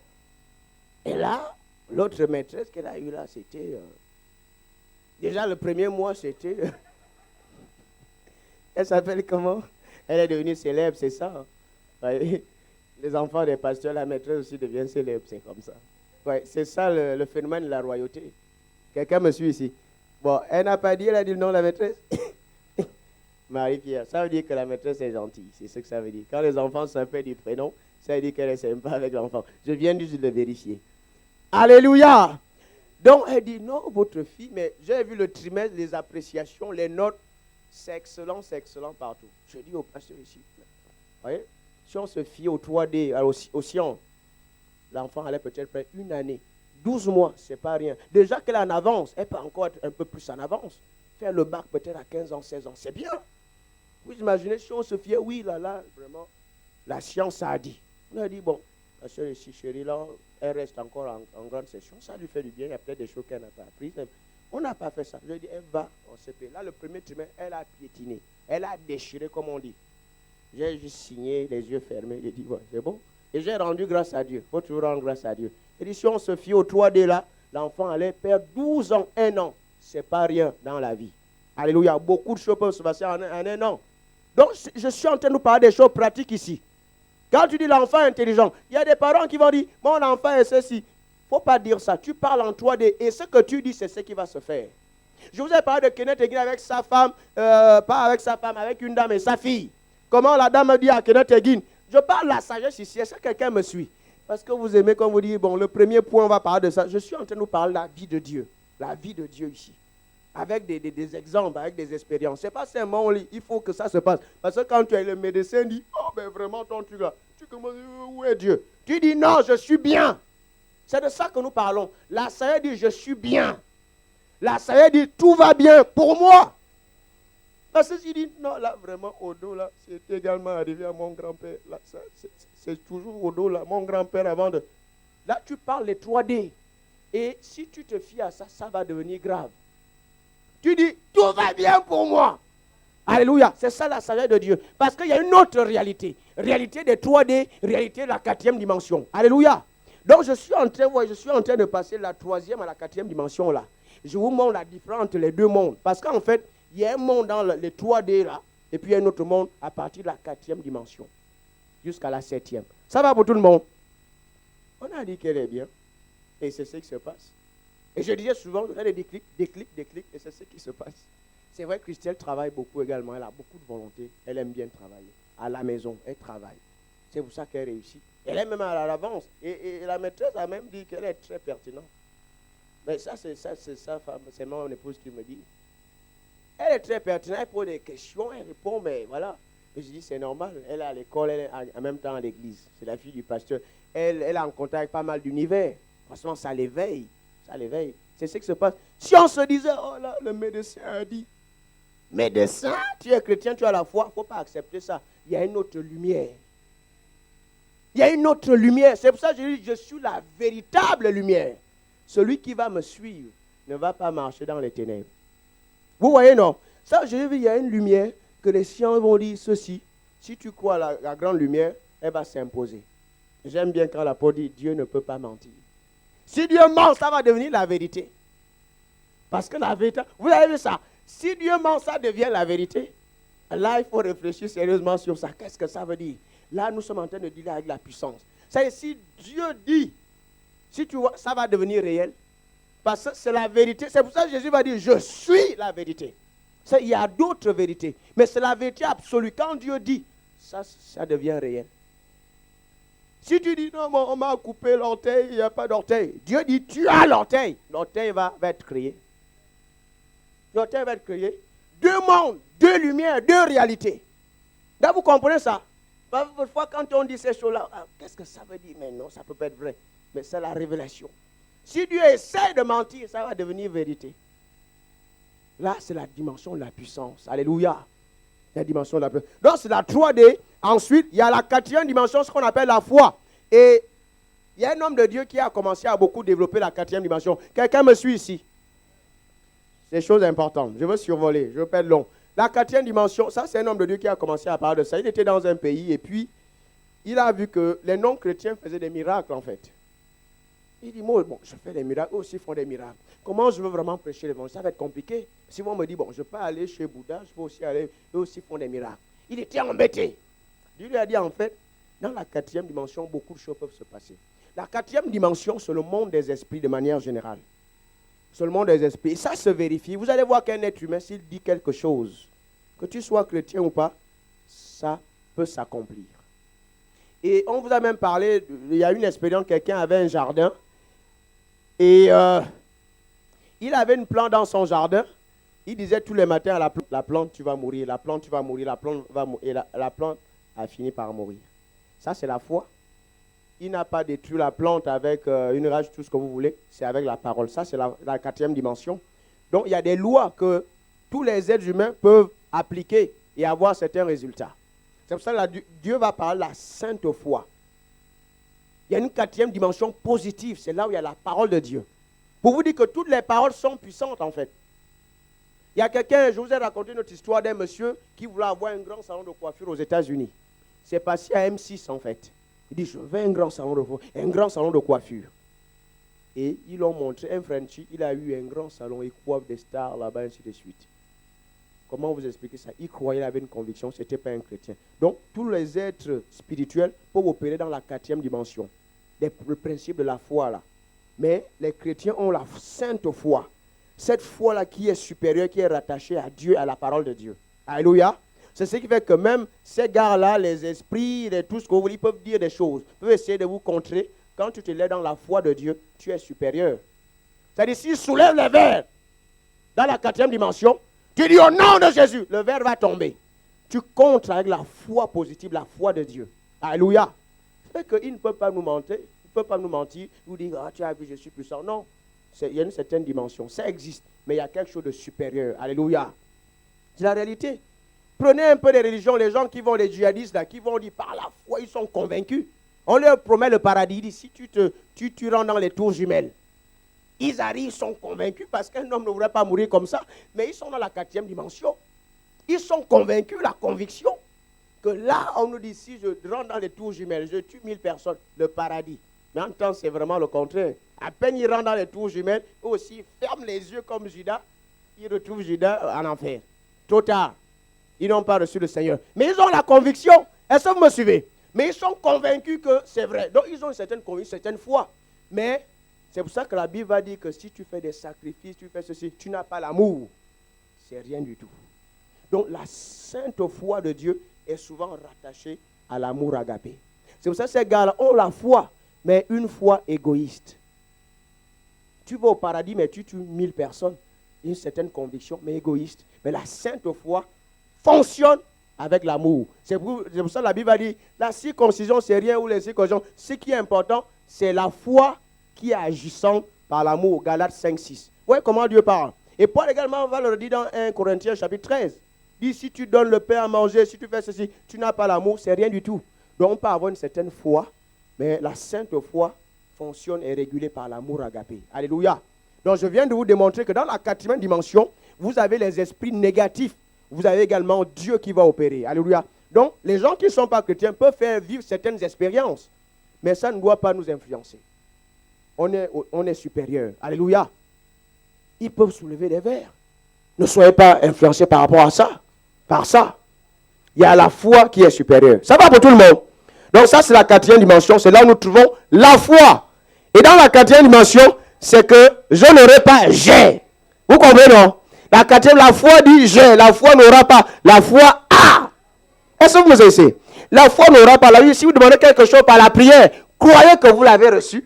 A: Et là, l'autre maîtresse qu'elle a eue là, c'était... déjà, le premier mois, c'était... elle s'appelle comment? Elle est devenue célèbre, c'est ça. Ouais. Les enfants des pasteurs, la maîtresse aussi devient célèbre, c'est comme ça. Ouais, c'est ça le phénomène de la royauté. Quelqu'un me suit ici. Bon, elle n'a pas dit, elle a dit le nom de la maîtresse. Marie-Pierre, ça veut dire que la maîtresse est gentille, c'est ce que ça veut dire. Quand les enfants s'appellent du prénom, ça veut dire qu'elle est sympa avec l'enfant. Je viens juste de le vérifier. Alléluia! Donc, elle dit, non, votre fille, mais j'ai vu le trimestre, les appréciations, les notes, c'est excellent partout. Je dis au pasteur ici, vous voyez, si on se fie au 3D, au science, l'enfant allait peut-être faire une année. 12 mois, c'est pas rien. Déjà qu'elle est en avance, elle peut encore être un peu plus en avance. Faire le bac peut-être à 15 ans, 16 ans, c'est bien. Vous imaginez, si on se fiait, oui, là, vraiment, la science a dit. On a dit, bon, la soeur ici, chérie, là, elle reste encore en grande session, ça lui fait du bien, il y a peut-être des choses qu'elle n'a pas apprises. On n'a pas fait ça. Je lui ai dit, elle va en CP. Là, le premier trimestre, elle a piétiné. Elle a déchiré, comme on dit. J'ai juste signé, les yeux fermés. J'ai dit, ouais, c'est bon. Et j'ai rendu grâce à Dieu. Il faut toujours rendre grâce à Dieu. Et dit, si on se fie au 3D là, l'enfant allait perdre 12 ans, 1 an. C'est pas rien dans la vie. Alléluia. Beaucoup de choses peuvent se passer en un an. Donc, je suis en train de nous parler des choses pratiques ici. Quand tu dis l'enfant est intelligent, il y a des parents qui vont dire, mon enfant est ceci. Il ne faut pas dire ça. Tu parles en 3D. Et ce que tu dis, c'est ce qui va se faire. Je vous ai parlé de Kenneth Hagin avec sa femme, pas avec sa femme, avec une dame et sa fille. Comment la dame dit à Kenneth Hagin, je parle de la sagesse ici. Est-ce que quelqu'un me suit? Parce que vous aimez quand vous dites, bon, le premier point, on va parler de ça. Je suis en train de nous parler de la vie de Dieu. La vie de Dieu ici. Avec des exemples, avec des expériences. Ce n'est pas seulement, il faut que ça se passe. Parce que quand tu es le médecin, dit, oh, ben vraiment, ton truc là, tu commences, où est Dieu? Tu dis, non, je suis bien. C'est de ça que nous parlons. La sagesse dit, je suis bien. La sagesse dit, tout va bien pour moi. Parce qu'il dit, non, là, vraiment, au dos, là, c'est également arrivé à mon grand-père. Là, c'est toujours au dos, là, mon grand-père avant de... Là, tu parles les 3D. Et si tu te fies à ça, ça va devenir grave. Tu dis, tout va bien pour moi. Alléluia. C'est ça la sagesse de Dieu. Parce qu'il y a une autre réalité. Réalité des 3D, réalité de la 4e dimension. Alléluia. Donc je suis en train de passer de la 3e à la 4e dimension là. Je vous montre la différence entre les deux mondes. Parce qu'en fait, il y a un monde dans les 3D là, et puis il y a un autre monde à partir de la 4e dimension. Jusqu'à la 7e. Ça va pour tout le monde? On a dit qu'elle est bien. Et c'est ce qui se passe. Et je disais souvent, on a des déclics, et c'est ce qui se passe. C'est vrai que Christelle travaille beaucoup également, elle a beaucoup de volonté, elle aime bien travailler. À la maison, elle travaille. C'est pour ça qu'elle réussit. Elle est même à l'avance. Et la maîtresse a même dit qu'elle est très pertinente. Mais ça, c'est sa femme, c'est mon épouse qui me dit. Elle est très pertinente, elle pose des questions, elle répond, mais voilà. Et je dis, c'est normal, elle est à l'école, elle est en même temps à l'église. C'est la fille du pasteur. Elle est en contact avec pas mal d'univers. Franchement, ça l'éveille. Ça l'éveille. C'est ce qui se passe. Si on se disait, oh là, le médecin a dit, médecin, tu es chrétien, tu as la foi, il ne faut pas accepter ça. Il y a une autre lumière. Il y a une autre lumière. C'est pour ça que je dis, je suis la véritable lumière. Celui qui va me suivre ne va pas marcher dans les ténèbres. Vous voyez, non? Ça, je dis, il y a une lumière que les sciences vont dire ceci. Si tu crois à la grande lumière, elle va s'imposer. J'aime bien quand l'apôtre dit, Dieu ne peut pas mentir. Si Dieu ment, ça va devenir la vérité. Parce que la vérité, vous avez vu ça? Si Dieu ment, ça devient la vérité. Là, il faut réfléchir sérieusement sur ça. Qu'est-ce que ça veut dire? Là, nous sommes en train de dealer avec la puissance. C'est si Dieu dit, si tu vois, ça va devenir réel. Parce que c'est la vérité. C'est pour ça que Jésus va dire, je suis la vérité. Il y a d'autres vérités. Mais c'est la vérité absolue. Quand Dieu dit, ça devient réel. Si tu dis, non, on m'a coupé l'orteil, il n'y a pas d'orteil. Dieu dit, tu as l'orteil. L'orteil va être créé. L'orteil va être créé. Deux mondes, deux lumières, deux réalités. Là, vous comprenez ça? Parfois, quand on dit ces choses-là, qu'est-ce que ça veut dire? Mais non, ça ne peut pas être vrai. Mais c'est la révélation. Si Dieu essaie de mentir, ça va devenir vérité. Là, c'est la dimension de la puissance. Alléluia. La dimension de la puissance. Donc, c'est la 3D. Ensuite, il y a la 4e dimension, ce qu'on appelle la foi. Et il y a un homme de Dieu qui a commencé à beaucoup développer la 4e dimension. Quelqu'un me suit ici? C'est des choses importantes. Je veux survoler, je veux pas être long. La 4e dimension, ça c'est un homme de Dieu qui a commencé à parler de ça. Il était dans un pays et puis il a vu que les non-chrétiens faisaient des miracles en fait. Il dit, moi, bon, je fais des miracles, eux aussi font des miracles. Comment je veux vraiment prêcher l'évangile? Ça va être compliqué. Si on me dit, bon, je peux aller chez Bouddha, je peux aussi aller, eux aussi font des miracles. Il était embêté. Dieu lui a dit, en fait, dans la 4e dimension, beaucoup de choses peuvent se passer. La 4e dimension, c'est le monde des esprits de manière générale. C'est le monde des esprits. Et ça se vérifie. Vous allez voir qu'un être humain, s'il dit quelque chose, que tu sois chrétien ou pas, ça peut s'accomplir. Et on vous a même parlé, il y a une expérience, quelqu'un avait un jardin, et il avait une plante dans son jardin. Il disait tous les matins à la plante, tu vas mourir, la plante, tu vas mourir, la plante va mourir. Et la plante a fini par mourir. Ça, c'est la foi. Il n'a pas détruit la plante avec une rage, tout ce que vous voulez. C'est avec la parole. Ça, c'est la 4e dimension. Donc, il y a des lois que tous les êtres humains peuvent appliquer et avoir certains résultats. C'est pour ça que Dieu va parler de la sainte foi. Il y a une 4e dimension positive. C'est là où il y a la parole de Dieu. Pour vous dire que toutes les paroles sont puissantes, en fait. Il y a quelqu'un, je vous ai raconté notre histoire d'un monsieur qui voulait avoir un grand salon de coiffure aux États-Unis. C'est passé à M6, en fait. Il dit, je veux un grand salon de coiffure. Et ils l'ont montré, un Frenchie, il a eu un grand salon, il coiffe des stars là-bas, ainsi de suite. Comment vous expliquer ça? Il croyait, il avait une conviction, ce n'était pas un chrétien. Donc, tous les êtres spirituels peuvent opérer dans la 4e dimension. Le principe de la foi là. Mais les chrétiens ont la sainte foi. Cette foi-là qui est supérieure, qui est rattachée à Dieu, à la parole de Dieu. Alléluia. C'est ce qui fait que même ces gars-là, les esprits, tout ce que vous voulez, ils peuvent dire des choses. Ils peuvent essayer de vous contrer. Quand tu te lèves dans la foi de Dieu, tu es supérieur. C'est-à-dire, s'ils soulèvent le verre dans la 4e dimension, tu dis au nom de Jésus, le verre va tomber. Tu contres avec la foi positive, la foi de Dieu. Alléluia. C'est qu'ils ne peuvent pas nous mentir. Ils ne peuvent pas nous mentir, nous dire, ah, tu as vu, je suis puissant. Non. Il y a une certaine dimension. Ça existe, mais il y a quelque chose de supérieur. Alléluia. C'est la réalité. Prenez un peu les religions, les gens qui vont, les djihadistes, là, qui vont dire par la foi, ils sont convaincus. On leur promet le paradis. Il dit, si tu rentres dans les tours jumelles, ils arrivent, ils sont convaincus parce qu'un homme ne voudrait pas mourir comme ça, mais ils sont dans la 4e dimension. Ils sont convaincus, la conviction, que là, on nous dit, si je rentre dans les tours jumelles, je tue 1000 personnes, le paradis. Mais en même temps, c'est vraiment le contraire. À peine ils rentrent dans les tours jumelles, eux aussi ferment les yeux comme Judas, ils retrouvent Judas en enfer. Trop tard. Ils n'ont pas reçu le Seigneur. Mais ils ont la conviction. Est-ce que vous me suivez? Mais ils sont convaincus que c'est vrai. Donc ils ont une certaine conviction, une certaine foi. Mais c'est pour ça que la Bible va dire que si tu fais des sacrifices, tu fais ceci, tu n'as pas l'amour. C'est rien du tout. Donc la sainte foi de Dieu est souvent rattachée à l'amour agapé. C'est pour ça que ces gars-là ont la foi, mais une foi égoïste. Tu vas au paradis, mais tu tues 1000 personnes. Une certaine conviction, mais égoïste. Mais la sainte foi fonctionne avec l'amour. C'est pour ça que la Bible a dit, la circoncision, c'est rien, ou les circoncisions. Ce qui est important, c'est la foi qui est agissante par l'amour. Galates 5, 6. Vous voyez comment Dieu parle. Et Paul également va le dire dans 1 Corinthiens chapitre 13. Il dit, si tu donnes le pain à manger, si tu fais ceci, tu n'as pas l'amour, c'est rien du tout. Donc on peut avoir une certaine foi, mais la sainte foi fonctionne et est régulée par l'amour agapé. Alléluia. Donc je viens de vous démontrer que dans la 4e dimension, vous avez les esprits négatifs. Vous avez également Dieu qui va opérer. Alléluia. Donc les gens qui ne sont pas chrétiens peuvent faire vivre certaines expériences, mais ça ne doit pas nous influencer. On est supérieur. Alléluia. Ils peuvent soulever des verres. Ne soyez pas influencés par rapport à ça. Par ça. Il y a la foi qui est supérieure. Ça va pour tout le monde. Donc ça, c'est la quatrième dimension. C'est là où nous trouvons la foi. Et dans la quatrième dimension, c'est que je n'aurai pas, j'ai. Vous comprenez, non? La quatrième, la foi dit j'ai. La foi n'aura pas. La foi a. Est-ce que vous me savez? La foi n'aura pas. Si vous demandez quelque chose par la prière, croyez que vous l'avez reçu.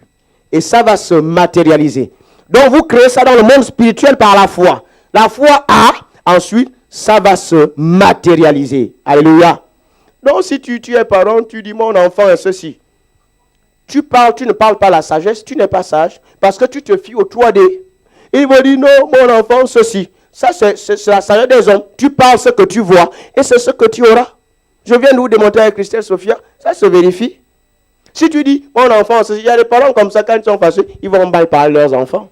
A: Et ça va se matérialiser. Donc vous créez ça dans le monde spirituel par la foi. La foi a. Ensuite, ça va se matérialiser. Alléluia. Donc si tu es parent, tu dis mon enfant est ceci. Tu ne parles pas la sagesse, tu n'es pas sage. Parce que tu te fies au 3D. Il va dire non, mon enfant ceci. Ça c'est la sagesse des hommes. Tu parles ce que tu vois. Et c'est ce que tu auras. Je viens de vous démontrer avec Christelle Sophia. Ça se vérifie. Si tu dis mon enfant ceci, il y a des parents comme ça quand ils sont fâchés, ils vont mal parler leurs enfants.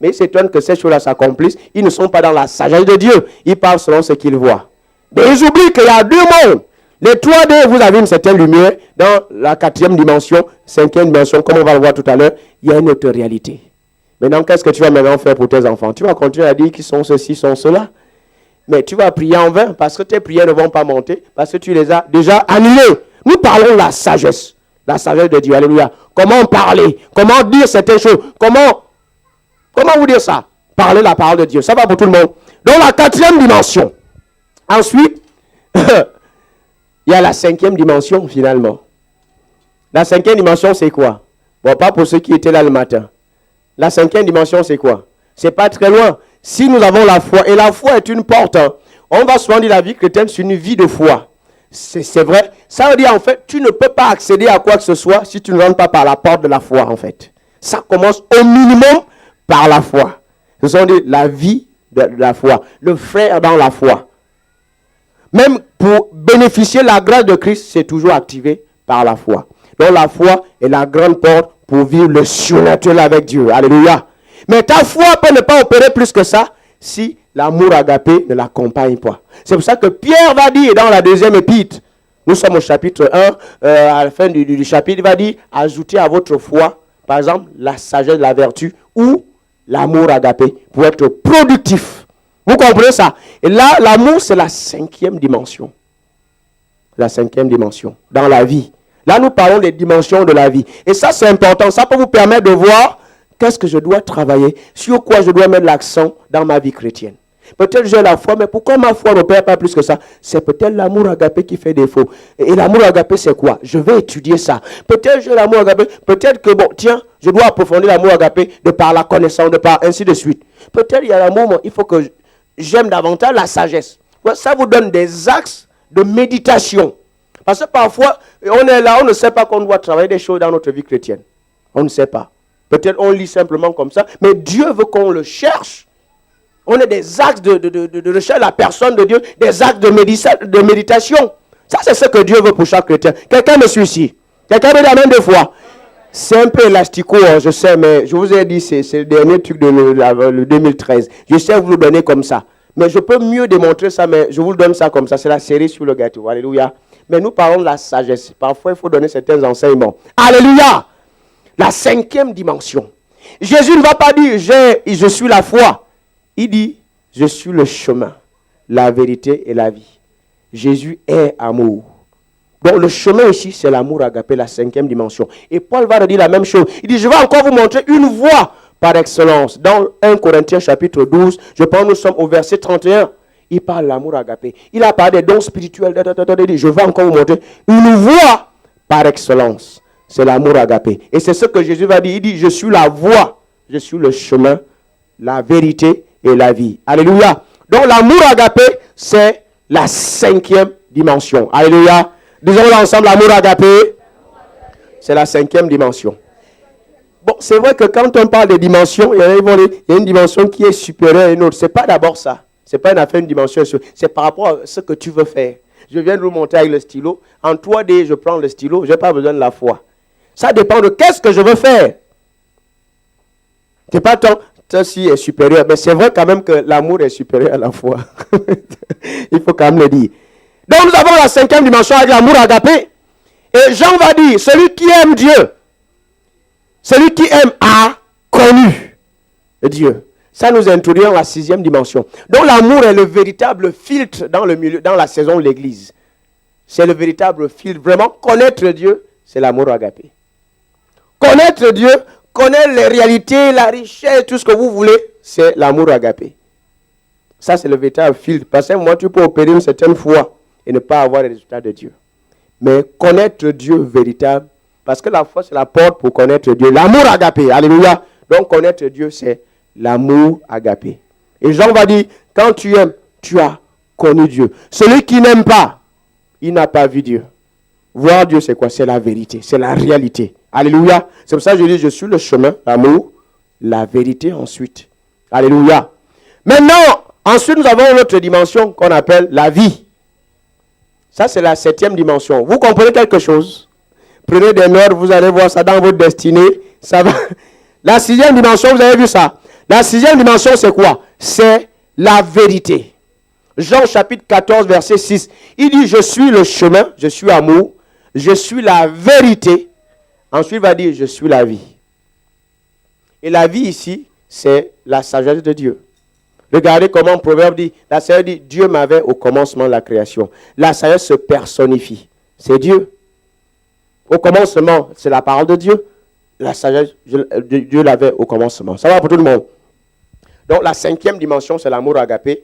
A: Mais c'est étonnant que ces choses-là s'accomplissent. Ils ne sont pas dans la sagesse de Dieu. Ils parlent selon ce qu'ils voient. Mais ils oublient qu'il y a deux mondes. Les 3D, vous avez une certaine lumière. Dans la quatrième dimension, cinquième dimension, comme on va le voir tout à l'heure, il y a une autre réalité. Maintenant, qu'est-ce que tu vas maintenant faire pour tes enfants? Tu vas continuer à dire qu'ils sont ceci, sont cela. Mais tu vas prier en vain parce que tes prières ne vont pas monter, parce que tu les as déjà annulées. Nous parlons de la sagesse de Dieu. Alléluia. Comment parler? Comment dire certaines choses? Comment vous dire ça? Parler la parole de Dieu. Ça va pour tout le monde. Dans la quatrième dimension. Ensuite, il y a la cinquième dimension finalement. La cinquième dimension, c'est quoi? Bon, pas pour ceux qui étaient là le matin. La cinquième dimension, c'est quoi? C'est pas très loin. Si nous avons la foi, et la foi est une porte, hein, on va souvent dire la vie chrétienne, c'est une vie de foi. C'est vrai. Ça veut dire en fait, tu ne peux pas accéder à quoi que ce soit si tu ne rentres pas par la porte de la foi en fait. Ça commence au minimum par la foi. Ce sont la vie de la foi. Le frère dans la foi. Même pour bénéficier de la grâce de Christ, c'est toujours activé par la foi. Donc la foi est la grande porte pour vivre le surnaturel avec Dieu. Alléluia. Mais ta foi peut ne pas opérer plus que ça si l'amour agapé ne l'accompagne pas. C'est pour ça que Pierre va dire dans la deuxième épître, nous sommes au chapitre 1, à la fin du chapitre, il va dire, ajoutez à votre foi, par exemple, la sagesse, la vertu ou l'amour agapé pour être productif. Vous comprenez ça? Et là, l'amour, c'est la cinquième dimension. La cinquième dimension dans la vie. Là, nous parlons des dimensions de la vie. Et ça, c'est important. Ça peut vous permettre de voir qu'est-ce que je dois travailler, sur quoi je dois mettre l'accent dans ma vie chrétienne. Peut-être j'ai la foi, mais pourquoi ma foi n'opère pas plus que ça? C'est peut-être l'amour agapé qui fait défaut. Et l'amour agapé, c'est quoi? Je vais étudier ça. Peut-être j'ai l'amour agapé, peut-être que, bon, tiens, je dois approfondir l'amour agapé de par la connaissance, de par ainsi de suite. Peut-être il y a l'amour, il faut que j'aime davantage la sagesse. Ça vous donne des axes de méditation. Parce que parfois, on est là, on ne sait pas qu'on doit travailler des choses dans notre vie chrétienne. On ne sait pas. Peut-être on lit simplement comme ça, mais Dieu veut qu'on le cherche. On a des axes de recherche de la personne de Dieu, des axes de méditation. Ça, c'est ce que Dieu veut pour chaque chrétien. Quelqu'un me suit ici. Quelqu'un me dit amen deux fois. C'est un peu élastico, je sais, mais je vous ai dit, c'est le dernier truc de le 2013. Je sais vous le donner comme ça. Mais je peux mieux démontrer ça, mais je vous le donne ça comme ça. C'est la série sur le gâteau. Alléluia. Mais nous parlons de la sagesse. Parfois, il faut donner certains enseignements. Alléluia. La cinquième dimension. Jésus ne va pas dire, je suis la foi. Il dit, je suis le chemin, la vérité et la vie. Jésus est amour. Donc le chemin ici, c'est l'amour agapé, la cinquième dimension. Et Paul va redire la même chose. Il dit, je vais encore vous montrer une voie par excellence. Dans 1 Corinthiens chapitre 12, je pense que nous sommes au verset 31. Il parle de l'amour agapé. Il a parlé des dons spirituels. Il dit, je vais encore vous montrer une voie par excellence. C'est l'amour agapé. Et c'est ce que Jésus va dire. Il dit, je suis la voie, je suis le chemin, la vérité et la vie. Alléluia. Donc l'amour agapé, c'est la cinquième dimension. Alléluia. Disons-le ensemble, l'amour agapé, c'est la cinquième dimension. Bon, c'est vrai que quand on parle de dimensions, il y a une dimension qui est supérieure à une autre. Ce n'est pas d'abord ça. Ce n'est pas une affaire d'une dimension. C'est par rapport à ce que tu veux faire. Je viens de vous montrer avec le stylo. En 3D, je prends le stylo. Je n'ai pas besoin de la foi. Ça dépend de qu'est-ce que je veux faire. Ce n'est pas tant, ceci est supérieur. Mais c'est vrai quand même que l'amour est supérieur à la foi. Il faut quand même le dire. Donc nous avons la cinquième dimension avec l'amour agapé. Et Jean va dire, celui qui aime Dieu, celui qui aime a connu Dieu. Ça nous introduit dans la sixième dimension. Donc l'amour est le véritable filtre dans le milieu, dans la saison de l'église. C'est le véritable filtre. Vraiment connaître Dieu, c'est l'amour agapé. Connaître Dieu, connaître les réalités, la richesse, tout ce que vous voulez, c'est l'amour agapé. Ça, c'est le véritable filtre. Parce que moi, tu peux opérer une certaine foi et ne pas avoir les résultats de Dieu. Mais connaître Dieu véritable, parce que la foi, c'est la porte pour connaître Dieu. L'amour agapé, alléluia. Donc, connaître Dieu, c'est l'amour agapé. Et Jean va dire, quand tu aimes, tu as connu Dieu. Celui qui n'aime pas, il n'a pas vu Dieu. Voir Dieu, c'est quoi? C'est la vérité, c'est la réalité. Alléluia. C'est pour ça que je dis, je suis le chemin, l'amour, la vérité ensuite. Alléluia. Maintenant, ensuite, nous avons une autre dimension qu'on appelle la vie. Ça, c'est la 7e dimension. Vous comprenez quelque chose? Prenez des notes, vous allez voir ça dans votre destinée. Ça va. La 6e dimension, vous avez vu ça? La 6e dimension, c'est quoi? C'est la vérité. Jean chapitre 14, verset 6. Il dit, je suis le chemin, je suis amour, je suis la vérité. Ensuite, il va dire, je suis la vie. Et la vie ici, c'est la sagesse de Dieu. Regardez comment le proverbe dit, la sagesse dit, Dieu m'avait au commencement de la création. La sagesse se personnifie. C'est Dieu. Au commencement, c'est la parole de Dieu. La sagesse, Dieu l'avait au commencement. Ça va pour tout le monde. Donc la 5e dimension, c'est l'amour agapé.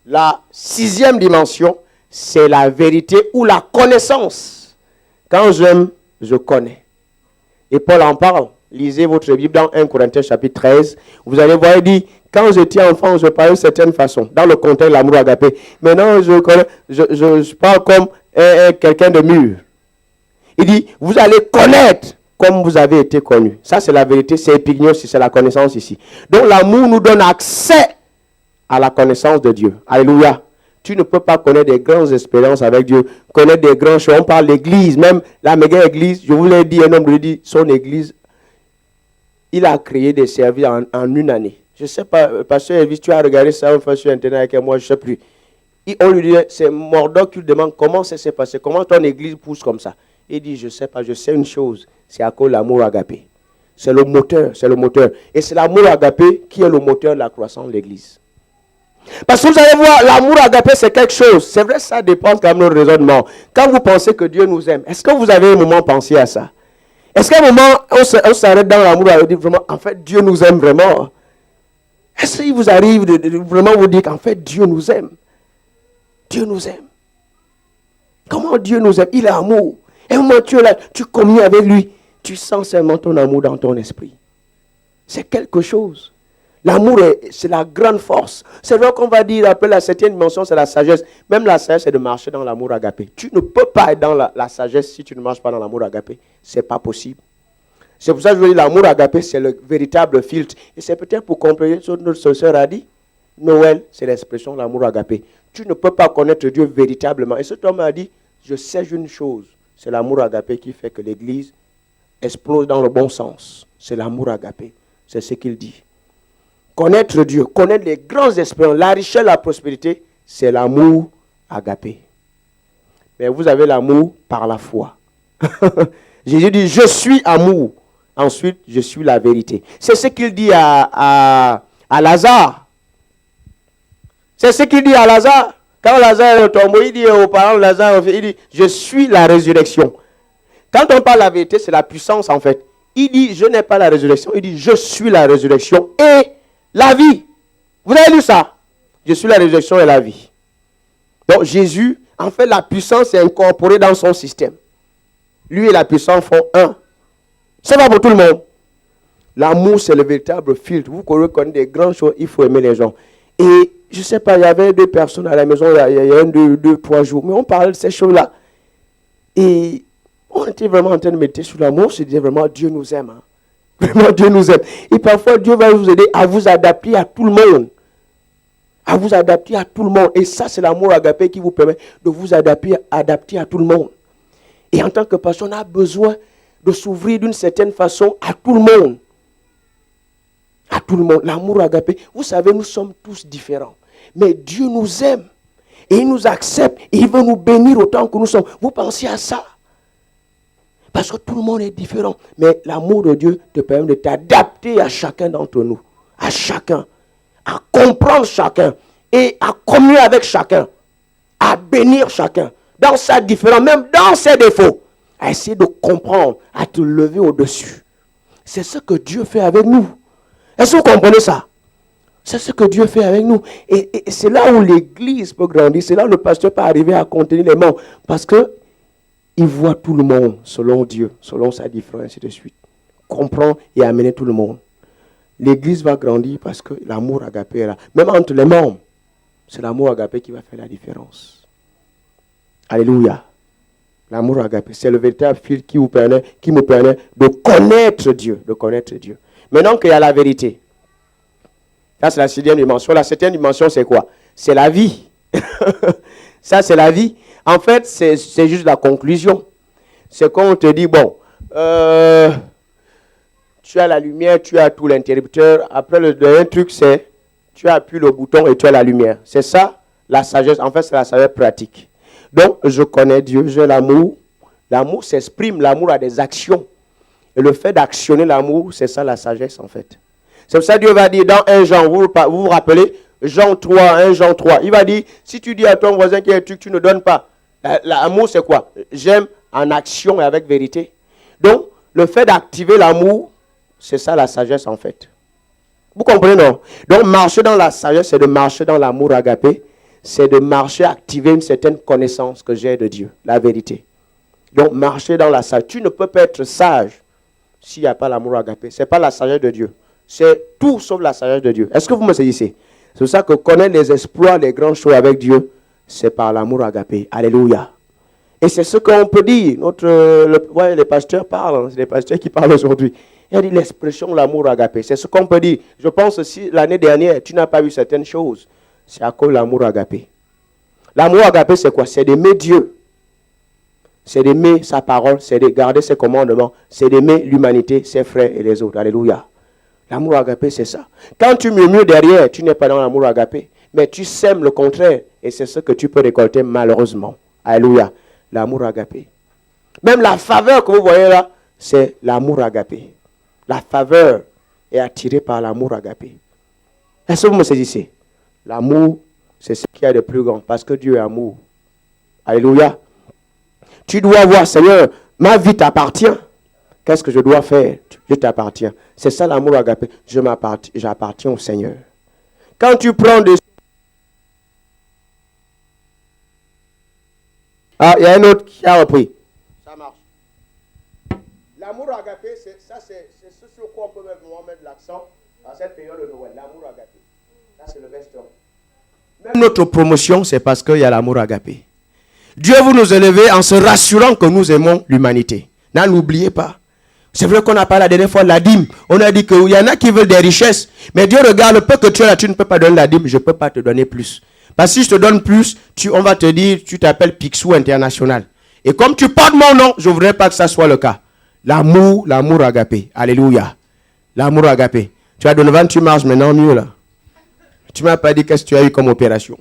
A: La 6e dimension, c'est la vérité ou la connaissance. Quand j'aime, je connais. Et Paul en parle. Lisez votre Bible dans 1 Corinthiens chapitre 13. Vous allez voir, il dit, quand j'étais enfant, je parlais d'une certaine façon, dans le contexte de l'amour agapé. Maintenant, je parle comme quelqu'un de mûr. Il dit, vous allez connaître comme vous avez été connu. Ça, c'est la vérité, c'est épignos, c'est la connaissance ici. Donc, l'amour nous donne accès à la connaissance de Dieu. Alléluia. Tu ne peux pas connaître des grandes expériences avec Dieu, connaître des grands choses. On parle d'église, même la méga église. Je vous l'ai dit, un homme lui dit, son église, il a créé des services en une année. Je ne sais pas, pasteur Elvis, tu as regardé ça une fois sur Internet avec moi, je ne sais plus. On lui dit, c'est Murdoch qui lui demande comment ça s'est passé, comment ton église pousse comme ça. Il dit, je ne sais pas, je sais une chose, c'est à cause de l'amour agapé. C'est le moteur, c'est le moteur. Et c'est l'amour agapé qui est le moteur de la croissance de l'église. Parce que vous allez voir, l'amour agapé, c'est quelque chose. C'est vrai, ça dépend quand même de notre raisonnement. Quand vous pensez que Dieu nous aime, est-ce que vous avez un moment pensé à ça? Est-ce qu'à un moment, on s'arrête dans l'amour et on dit vraiment, en fait, Dieu nous aime vraiment? Est-ce qu'il vous arrive de vraiment vous dire qu'en fait, Dieu nous aime? Dieu nous aime. Comment Dieu nous aime? Il est amour. Et au moment où tu es là, tu communies avec lui, tu sens seulement ton amour dans ton esprit. C'est quelque chose. L'amour, c'est la grande force. C'est vrai qu'on va dire, après la 7e dimension, c'est la sagesse. Même la sagesse, c'est de marcher dans l'amour agapé. Tu ne peux pas être dans la sagesse si tu ne marches pas dans l'amour agapé. Ce n'est pas possible. C'est pour ça que je veux dire, l'amour agapé, c'est le véritable filtre. Et c'est peut-être pour compléter ce que notre soeur a dit. Noël, c'est l'expression de l'amour agapé. Tu ne peux pas connaître Dieu véritablement. Et cet homme a dit, je sais une chose. C'est l'amour agapé qui fait que l'Église explose dans le bon sens. C'est l'amour agapé. C'est ce qu'il dit. Connaître Dieu, connaître les grands expériences, la richesse, la prospérité, c'est l'amour agapé. Mais vous avez l'amour par la foi. Jésus dit, je suis amour. Ensuite, je suis la vérité. C'est ce qu'il dit à Lazare. C'est ce qu'il dit à Lazare. Quand Lazare est tombé, il dit aux parents de Lazare, il dit, je suis la résurrection. Quand on parle de la vérité, c'est la puissance en fait. Il dit, je n'ai pas la résurrection. Il dit, je suis la résurrection et la vie. Vous avez lu ça? Je suis la résurrection et la vie. Donc Jésus, en fait, la puissance est incorporée dans son système. Lui et la puissance font un. Ça va pour tout le monde. L'amour, c'est le véritable filtre. Vous connaissez des grandes choses, il faut aimer les gens. Et je ne sais pas, il y avait 2 personnes à la maison, il y a 2-3 jours, mais on parlait de ces choses-là. Et on était vraiment en train de méditer sur l'amour, on se disait vraiment, Dieu nous aime. Hein. Vraiment, Dieu nous aime. Et parfois, Dieu va vous aider à vous adapter à tout le monde. À vous adapter à tout le monde. Et ça, c'est l'amour agapé qui vous permet de vous adapter à tout le monde. Et en tant que personne, on a besoin de s'ouvrir d'une certaine façon à tout le monde. À tout le monde. L'amour agapé. Vous savez, nous sommes tous différents. Mais Dieu nous aime. Et il nous accepte. Et il veut nous bénir autant que nous sommes. Vous pensez à ça? Parce que tout le monde est différent. Mais l'amour de Dieu te permet de t'adapter à chacun d'entre nous. À chacun. À comprendre chacun. Et à communier avec chacun. À bénir chacun. Dans sa différence, même dans ses défauts. à essayer de comprendre, à te lever au-dessus. C'est ce que Dieu fait avec nous. Est-ce que vous comprenez ça? C'est ce que Dieu fait avec nous. Et c'est là où l'église peut grandir. C'est là où le pasteur peut arriver à contenir les membres. Parce qu'il voit tout le monde selon Dieu, selon sa différence, et ainsi de suite. Comprend et amener tout le monde. L'église va grandir parce que l'amour agapé est là. Même entre les membres, c'est l'amour agapé qui va faire la différence. Alléluia. L'amour agapé, c'est le véritable fil qui me permet de connaître Dieu. Maintenant qu'il y a la vérité. Ça, c'est la 6e dimension. La 7e dimension, c'est quoi? C'est la vie. Ça, c'est la vie. En fait, c'est juste la conclusion. C'est quand on te dit, bon, tu as la lumière, tu as tout l'interrupteur. Après, le dernier truc, c'est, tu appuies le bouton et tu as la lumière. C'est ça, la sagesse. En fait, c'est la sagesse pratique. Donc, je connais Dieu, j'ai l'amour. L'amour s'exprime, l'amour a des actions. Et le fait d'actionner l'amour, c'est ça la sagesse, en fait. C'est pour ça que Dieu va dire dans 1 Jean, vous vous rappelez, Jean 3, 1 Jean 3, il va dire, si tu dis à ton voisin qu'il y a un truc que tu ne donnes pas, l'amour c'est quoi? J'aime en action et avec vérité. Donc, le fait d'activer l'amour, c'est ça la sagesse, en fait. Vous comprenez, non? Donc, marcher dans la sagesse, c'est de marcher dans l'amour agapé. C'est de marcher, activer une certaine connaissance que j'ai de Dieu, la vérité. Donc, marcher dans la sagesse. Tu ne peux pas être sage s'il n'y a pas l'amour agapé. Ce n'est pas la sagesse de Dieu. C'est tout sauf la sagesse de Dieu. Est-ce que vous me saisissez? C'est pour ça que connaître les exploits, les grandes choses avec Dieu, c'est par l'amour agapé. Alléluia. Et c'est ce qu'on peut dire. Les pasteurs parlent, c'est les pasteurs qui parlent aujourd'hui. Il a dit l'expression l'amour agapé. C'est ce qu'on peut dire. Je pense que si l'année dernière, tu n'as pas vu certaines choses, c'est à cause de l'amour agapé. L'amour agapé, c'est quoi? C'est d'aimer Dieu. C'est d'aimer sa parole, c'est de garder ses commandements, c'est d'aimer l'humanité, ses frères et les autres. Alléluia. L'amour agapé, c'est ça. Quand tu murmures derrière, tu n'es pas dans l'amour agapé, mais tu sèmes le contraire, et c'est ce que tu peux récolter malheureusement. Alléluia. L'amour agapé. Même la faveur que vous voyez là, c'est l'amour agapé. La faveur est attirée par l'amour agapé. Est-ce que vous me saisissez? L'amour, c'est ce qu'il y a de plus grand, parce que Dieu est amour. Alléluia. Tu dois voir, Seigneur, ma vie t'appartient. Qu'est-ce que je dois faire? Je t'appartiens. C'est ça l'amour agapé. J'appartiens au Seigneur. Quand tu prends des... Ah, il y a un autre qui a repris. Ça marche. L'amour agapé, c'est ce sur quoi on peut vraiment mettre l'accent dans cette période de Noël. L'amour agapé. Ça, c'est le restaurant. Même notre promotion, c'est parce qu'il y a l'amour agapé. Dieu veut nous élever en se rassurant que nous aimons l'humanité. N'oubliez pas. C'est vrai qu'on a parlé la dernière fois de la dîme. On a dit qu'il y en a qui veulent des richesses. Mais Dieu regarde le peu que tu as là, tu ne peux pas donner la dîme. Je ne peux pas te donner plus. Parce que si je te donne plus, on va te dire, tu t'appelles Picsou International. Et comme tu portes mon nom, je ne voudrais pas que ça soit le cas. L'amour agapé. Alléluia. L'amour agapé. Tu as donné 28 marches maintenant, mieux là. Tu ne m'as pas dit qu'est-ce que tu as eu comme opération.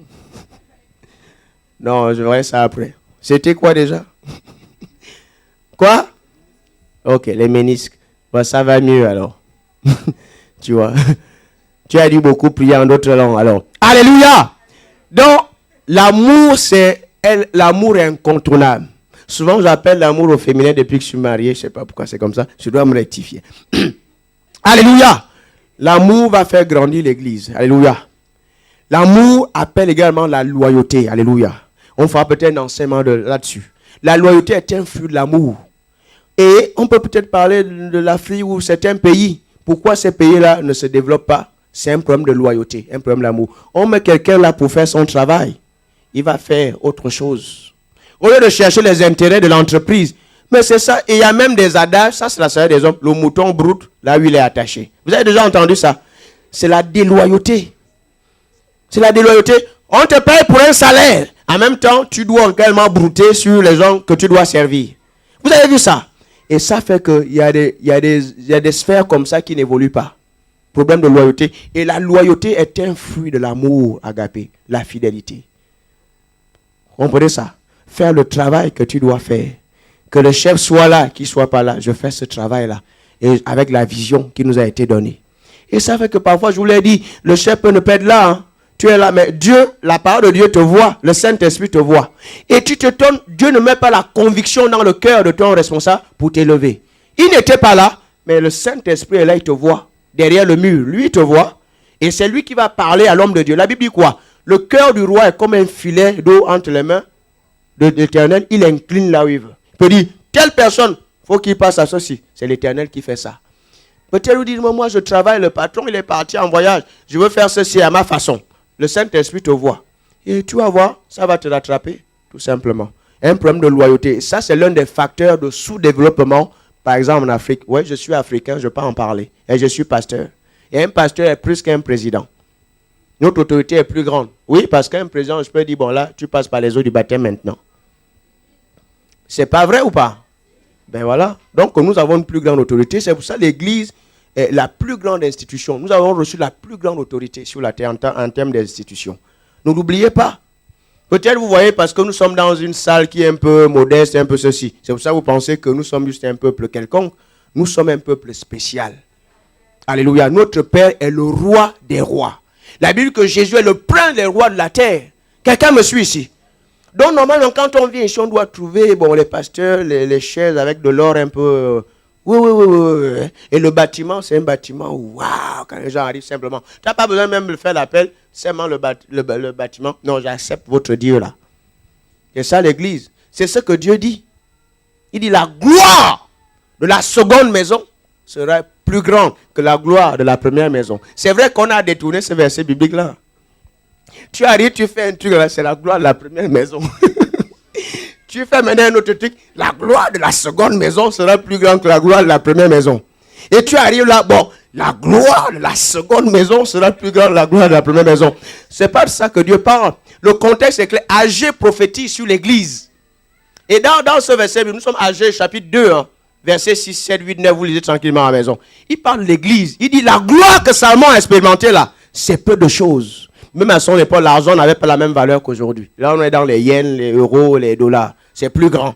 A: Non, je verrai ça après. C'était quoi déjà? Quoi? Ok, les ménisques. Bon, ça va mieux alors. Tu vois. Tu as dû beaucoup prier en d'autres langues alors. Alléluia! Donc, l'amour, l'amour est incontournable. Souvent, j'appelle l'amour au féminin depuis que je suis marié. Je ne sais pas pourquoi c'est comme ça. Je dois me rectifier. Alléluia! L'amour va faire grandir l'église. Alléluia. L'amour appelle également la loyauté. Alléluia. On fera peut-être un enseignement là-dessus. La loyauté est un fruit de l'amour. Et on peut peut-être parler de l'Afrique ou certains pays. Pourquoi ces pays-là ne se développent pas? C'est un problème de loyauté, un problème d'amour. On met quelqu'un là pour faire son travail. Il va faire autre chose. Au lieu de chercher les intérêts de l'entreprise. Mais c'est ça. Et il y a même des adages. Ça, c'est la sagesse des hommes. Le mouton broute là où il est attaché. Vous avez déjà entendu ça? C'est la déloyauté. C'est la déloyauté. On te paye pour un salaire. En même temps, tu dois également brouter sur les gens que tu dois servir. Vous avez vu ça? Et ça fait qu'il y a des sphères comme ça qui n'évoluent pas. Problème de loyauté. Et la loyauté est un fruit de l'amour agapé, la fidélité. Comprenez ça? Faire le travail que tu dois faire. Que le chef soit là, qu'il ne soit pas là. Je fais ce travail-là. Et avec la vision qui nous a été donnée. Et ça fait que parfois, je vous l'ai dit, le chef peut ne pas être là. Hein. Tu es là, mais Dieu, la parole de Dieu te voit, le Saint-Esprit te voit. Et tu te tournes, Dieu ne met pas la conviction dans le cœur de ton responsable pour t'élever. Il n'était pas là, mais le Saint-Esprit est là, il te voit. Derrière le mur, lui, il te voit. Et c'est lui qui va parler à l'homme de Dieu. La Bible dit quoi? Le cœur du roi est comme un filet d'eau entre les mains de l'Éternel. Il incline là où il veut. Il peut dire, telle personne, il faut qu'il passe à ceci. C'est l'Éternel qui fait ça. Peut-être vous dites, moi je travaille, le patron il est parti en voyage. Je veux faire ceci à ma façon. Le Saint-Esprit te voit. Et tu vas voir, ça va te rattraper, tout simplement. Un problème de loyauté. Ça, c'est l'un des facteurs de sous-développement. Par exemple, en Afrique. Oui, je suis africain, je peux en parler. Et je suis pasteur. Et un pasteur est plus qu'un président. Notre autorité est plus grande. Oui, parce qu'un président, je peux dire, bon là, tu passes par les eaux du baptême maintenant. C'est pas vrai ou pas? Ben voilà. Donc, nous avons une plus grande autorité. C'est pour ça que l'Église est la plus grande institution. Nous avons reçu la plus grande autorité sur la terre en termes d'institution. Ne l'oubliez pas. Peut-être vous voyez parce que nous sommes dans une salle qui est un peu modeste, un peu ceci. C'est pour ça que vous pensez que nous sommes juste un peuple quelconque. Nous sommes un peuple spécial. Alléluia. Notre Père est le roi des rois. La Bible dit que Jésus est le prince des rois de la terre. Quelqu'un me suit ici? Donc normalement quand on vient ici, on doit trouver les pasteurs, les chaises avec de l'or un peu... Oui. Et le bâtiment, c'est un bâtiment, waouh, quand les gens arrivent simplement. Tu n'as pas besoin même de faire l'appel, seulement le bâtiment. Non, j'accepte votre Dieu là. C'est ça l'église. C'est ce que Dieu dit. Il dit la gloire de la seconde maison sera plus grande que la gloire de la première maison. C'est vrai qu'on a détourné ce verset biblique là. Tu arrives, tu fais un truc là, c'est la gloire de la première maison. Tu fais maintenant un autre truc, la gloire de la seconde maison sera plus grande que la gloire de la première maison. Et tu arrives là, bon, la gloire de la seconde maison sera plus grande que la gloire de la première maison. C'est pas de ça que Dieu parle. Le contexte est clair. Agé prophétise sur l'église. Et dans ce verset, nous sommes Agé chapitre 2, verset 6, 7, 8, 9, vous lisez tranquillement à la maison. Il parle de l'église. Il dit la gloire que Salomon a expérimentée là, c'est peu de choses. Même à son époque, l'argent n'avait pas la même valeur qu'aujourd'hui. Là, on est dans les yens, les euros, les dollars. C'est plus grand.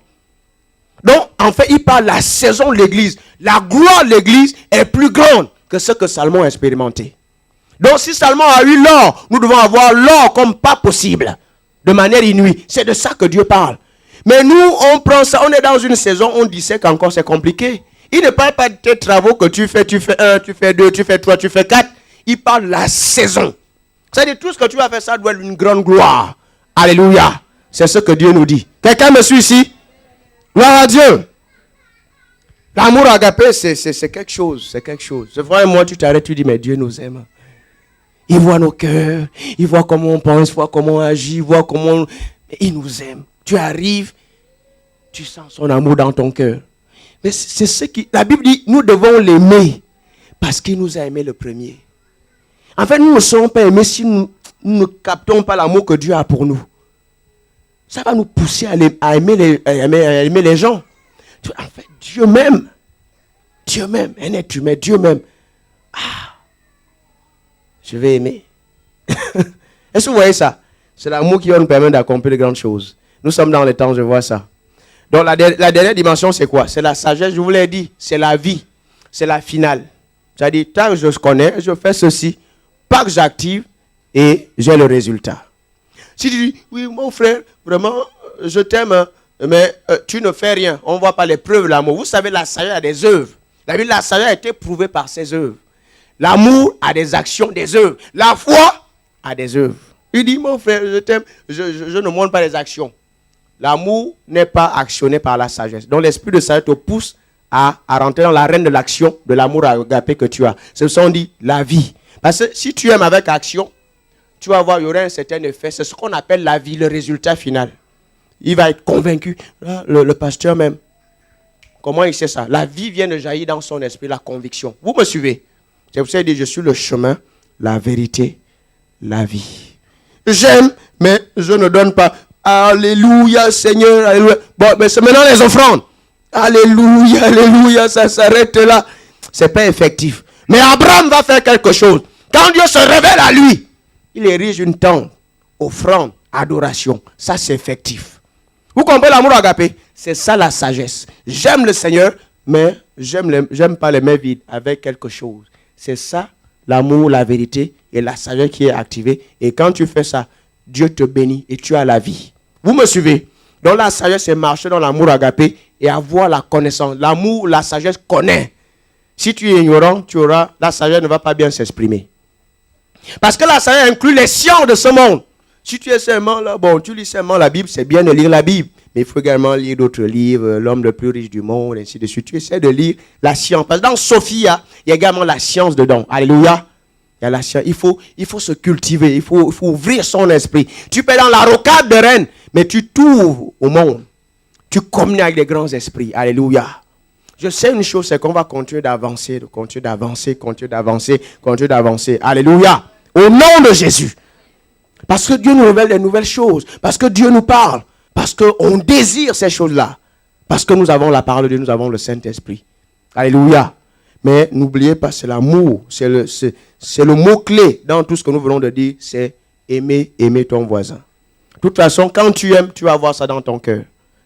A: Donc, en fait, il parle de la saison de l'église. La gloire de l'église est plus grande que ce que Salomon a expérimenté. Donc, si Salomon a eu l'or, nous devons avoir l'or comme pas possible. De manière inouïe. C'est de ça que Dieu parle. Mais nous, on prend ça, on est dans une saison, on disait qu'encore c'est compliqué. Il ne parle pas de tes travaux que tu fais 1, tu fais 2, tu fais 3, tu fais 4. Il parle de la saison. C'est-à-dire tout ce que tu vas faire, ça doit être une grande gloire. Alléluia. C'est ce que Dieu nous dit. Quelqu'un me suit ici? Gloire à Dieu. L'amour agapé, c'est quelque chose. C'est quelque chose. C'est vrai, moi, tu t'arrêtes, tu dis, mais Dieu nous aime. Il voit nos cœurs. Il voit comment on pense, il voit comment on agit, il voit comment... Mais il nous aime. Tu arrives, tu sens son amour dans ton cœur. Mais c'est ce qui... La Bible dit, nous devons l'aimer parce qu'il nous a aimé le premier. En fait, nous ne serons pas aimés si nous ne captons pas l'amour que Dieu a pour nous. Ça va nous pousser à aimer les gens. En fait, Dieu m'aime. Dieu m'aime. Un être humain, Dieu m'aime. Ah, je vais aimer. Est-ce que vous voyez ça? C'est l'amour qui va nous permettre d'accomplir de grandes choses. Nous sommes dans les temps, je vois ça. Donc la dernière dimension, c'est quoi? C'est la sagesse, je vous l'ai dit. C'est la vie. C'est la finale. C'est-à-dire, tant que je connais, je fais ceci. Pas que j'active et j'ai le résultat. Si tu dis, oui, mon frère, vraiment, je t'aime, mais tu ne fais rien. On ne voit pas les preuves de l'amour. Vous savez, la sagesse a des œuvres. La Bible, la sagesse a été prouvée par ses œuvres. L'amour a des actions, des œuvres. La foi a des œuvres. Il dit, mon frère, je t'aime, je ne montre pas les actions. L'amour n'est pas actionné par la sagesse. Donc l'esprit de sagesse te pousse à rentrer dans l'arène de l'action, de l'amour agapé que tu as. C'est ce qu'on dit, la vie. Parce que si tu aimes avec action, tu vas voir, il y aura un certain effet. C'est ce qu'on appelle la vie, le résultat final. Il va être convaincu. Le pasteur même. Comment il sait ça? La vie vient de jaillir dans son esprit, la conviction. Vous me suivez? C'est pour ça qu'il dit, je suis le chemin, la vérité, la vie. J'aime, mais je ne donne pas. Alléluia, Seigneur, alléluia. Bon, mais c'est maintenant les offrandes. Alléluia, alléluia, ça s'arrête là. C'est pas effectif. Mais Abraham va faire quelque chose. Quand Dieu se révèle à lui, il érige une tente, offrande, adoration. Ça, c'est effectif. Vous comprenez l'amour agapé? C'est ça la sagesse. J'aime le Seigneur, mais j'aime pas les mains vides avec quelque chose. C'est ça l'amour, la vérité et la sagesse qui est activée. Et quand tu fais ça, Dieu te bénit et tu as la vie. Vous me suivez? Donc la sagesse, c'est marcher dans l'amour agapé et avoir la connaissance. L'amour, la sagesse connaît. Si tu es ignorant, la sagesse ne va pas bien s'exprimer. Parce que la sagesse inclut les sciences de ce monde. Si tu es seulement là, tu lis seulement la Bible, c'est bien de lire la Bible. Mais il faut également lire d'autres livres, l'homme le plus riche du monde, ainsi de suite. Tu essaies de lire la science. Parce que dans Sophia, il y a également la science dedans. Alléluia. Il y a la science. Il faut se cultiver, il faut ouvrir son esprit. Tu peux être dans la rocade de Rennes, mais tu t'ouvres au monde. Tu communies avec les grands esprits. Alléluia. Je sais une chose, c'est qu'on va continuer d'avancer, continuer d'avancer. Alléluia. Au nom de Jésus. Parce que Dieu nous révèle des nouvelles choses. Parce que Dieu nous parle. Parce qu'on désire ces choses-là. Parce que nous avons la parole de Dieu, nous avons le Saint-Esprit. Alléluia. Mais n'oubliez pas, c'est l'amour. C'est le mot-clé dans tout ce que nous venons de dire. C'est aimer ton voisin. De toute façon, quand tu aimes, tu vas avoir ça dans ton cœur.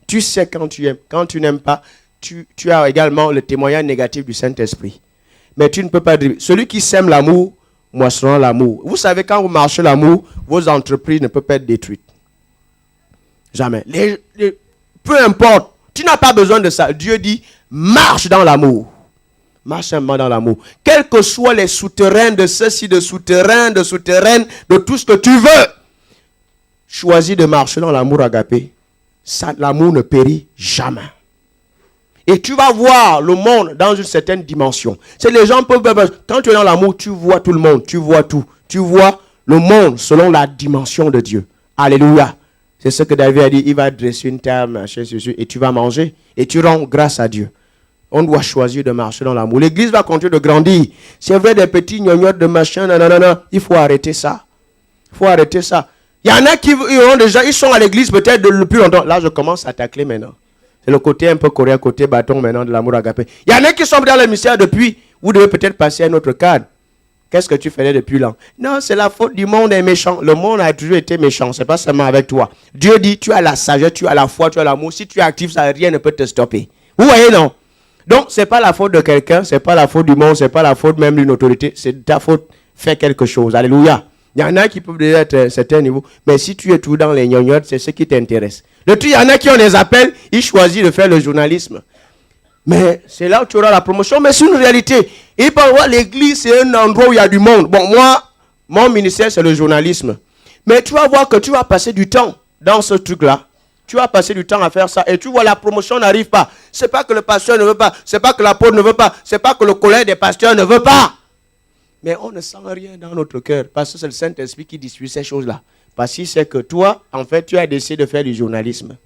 A: Tu sais quand tu aimes. Quand tu n'aimes pas, tu as également le témoignage négatif du Saint-Esprit. Mais tu ne peux pas dire, celui qui sème l'amour, moissonnera l'amour. Vous savez, quand vous marchez l'amour, vos entreprises ne peuvent pas être détruites. Jamais. Peu importe. Tu n'as pas besoin de ça. Dieu dit, marche dans l'amour. Marche seulement dans l'amour. Quels que soient les souterrains de ceci, de souterrains, de tout ce que tu veux, choisis de marcher dans l'amour agapé. L'amour ne périt jamais. Et tu vas voir le monde dans une certaine dimension. C'est les gens peuvent... Quand tu es dans l'amour, tu vois tout le monde, tu vois tout. Tu vois le monde selon la dimension de Dieu. Alléluia. C'est ce que David a dit. Il va dresser une table, machin, et tu vas manger. Et tu rends grâce à Dieu. On doit choisir de marcher dans l'amour. L'église va continuer de grandir. C'est vrai, des petits gnognottes de machin, nanana. Il faut arrêter ça. Il faut arrêter ça. Il y en a qui ils sont à l'église peut-être depuis longtemps. Là, je commence à tacler maintenant. C'est le côté un peu coréen, côté bâton maintenant de l'amour agapé. Il y en a qui sont dans le mystère depuis. Vous devez peut-être passer à un autre cadre. Qu'est-ce que tu faisais depuis là? Non, c'est la faute du monde est méchant. Le monde a toujours été méchant. Ce n'est pas seulement avec toi. Dieu dit, tu as la sagesse, tu as la foi, tu as l'amour. Si tu es actif, ça, rien ne peut te stopper. Vous voyez, non? Donc, ce n'est pas la faute de quelqu'un, ce n'est pas la faute du monde, ce n'est pas la faute même d'une autorité. C'est ta faute. Fais quelque chose. Alléluia. Il y en a qui peuvent déjà être à un certain niveau. Mais si tu es tout dans les gnognottes, c'est ce qui t'intéresse. Il y en a qui ont des appels, ils choisissent de faire le journalisme. Mais c'est là où tu auras la promotion. Mais c'est une réalité. Ils peuvent voir l'église, c'est un endroit où il y a du monde. Bon, moi, mon ministère, c'est le journalisme. Mais tu vas voir que tu vas passer du temps dans ce truc-là. Tu vas passer du temps à faire ça. Et tu vois, la promotion n'arrive pas. Ce n'est pas que le pasteur ne veut pas. Ce n'est pas que l'apôtre ne veut pas. Ce n'est pas que le collège des pasteurs ne veut pas. Mais on ne sent rien dans notre cœur. Parce que c'est le Saint-Esprit qui distribue ces choses-là. Parce qu'il sait que toi, en fait, tu as décidé de faire du journalisme.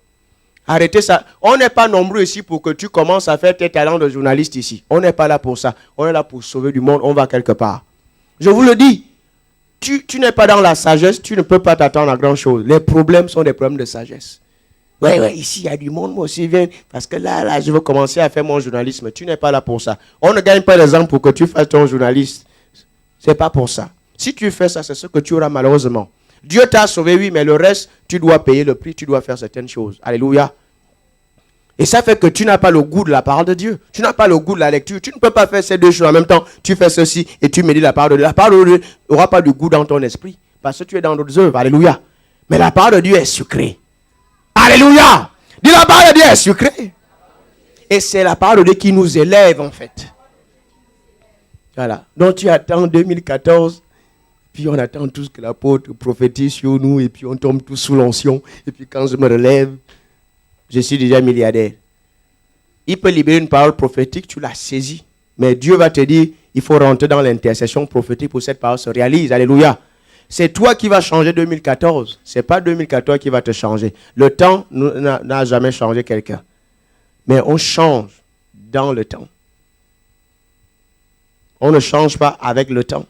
A: Arrêtez ça. On n'est pas nombreux ici pour que tu commences à faire tes talents de journaliste ici. On n'est pas là pour ça. On est là pour sauver du monde. On va quelque part. Je vous le dis. Tu n'es pas dans la sagesse. Tu ne peux pas t'attendre à grand chose. Les problèmes sont des problèmes de sagesse. Oui, ici, il y a du monde. Moi aussi, viens. Parce que là, je veux commencer à faire mon journalisme. Tu n'es pas là pour ça. On ne gagne pas les gens pour que tu fasses ton journaliste. Ce n'est pas pour ça. Si tu fais ça, c'est ce que tu auras malheureusement. Dieu t'a sauvé, oui, mais le reste, tu dois payer le prix, tu dois faire certaines choses. Alléluia. Et ça fait que tu n'as pas le goût de la parole de Dieu. Tu n'as pas le goût de la lecture. Tu ne peux pas faire ces deux choses en même temps. Tu fais ceci et tu médites la parole de Dieu. La parole de Dieu n'aura pas de goût dans ton esprit parce que tu es dans d'autres œuvres. Alléluia. Mais la parole de Dieu est sucrée. Alléluia. Dis, la parole de Dieu est sucrée. Et c'est la parole de Dieu qui nous élève en fait. Voilà. Donc tu attends 2014. Puis on attend tous que l'apôtre prophétise sur nous et puis on tombe tous sous l'onction. Et puis quand je me relève, je suis déjà milliardaire. Il peut libérer une parole prophétique, tu l'as saisie. Mais Dieu va te dire, il faut rentrer dans l'intercession prophétique pour que cette parole se réalise. Alléluia. C'est toi qui vas changer 2014. Ce n'est pas 2014 qui va te changer. Le temps n'a jamais changé quelqu'un. Mais on change dans le temps. On ne change pas avec le temps.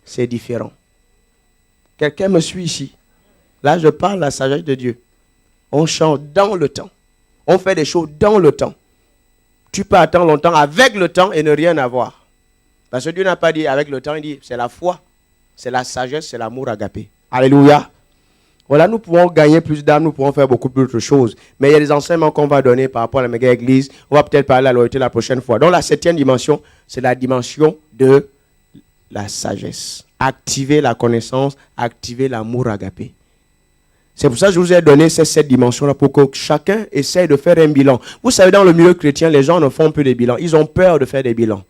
A: C'est différent. Quelqu'un me suit ici. Là, je parle de la sagesse de Dieu. On change dans le temps. On fait des choses dans le temps. Tu peux attendre longtemps avec le temps et ne rien avoir. Parce que Dieu n'a pas dit avec le temps, il dit c'est la foi, c'est la sagesse, c'est l'amour agapé. Alléluia. Voilà, nous pouvons gagner plus d'âmes, nous pouvons faire beaucoup d'autres choses. Mais il y a des enseignements qu'on va donner par rapport à la méga église. On va peut-être parler de la loyauté la prochaine fois. Donc la 7e dimension, c'est la dimension de la sagesse. Activer la connaissance, activer l'amour agapé. C'est pour ça que je vous ai donné ces 7 dimensions-là pour que chacun essaye de faire un bilan. Vous savez, dans le milieu chrétien, les gens ne font plus des bilans. Ils ont peur de faire des bilans.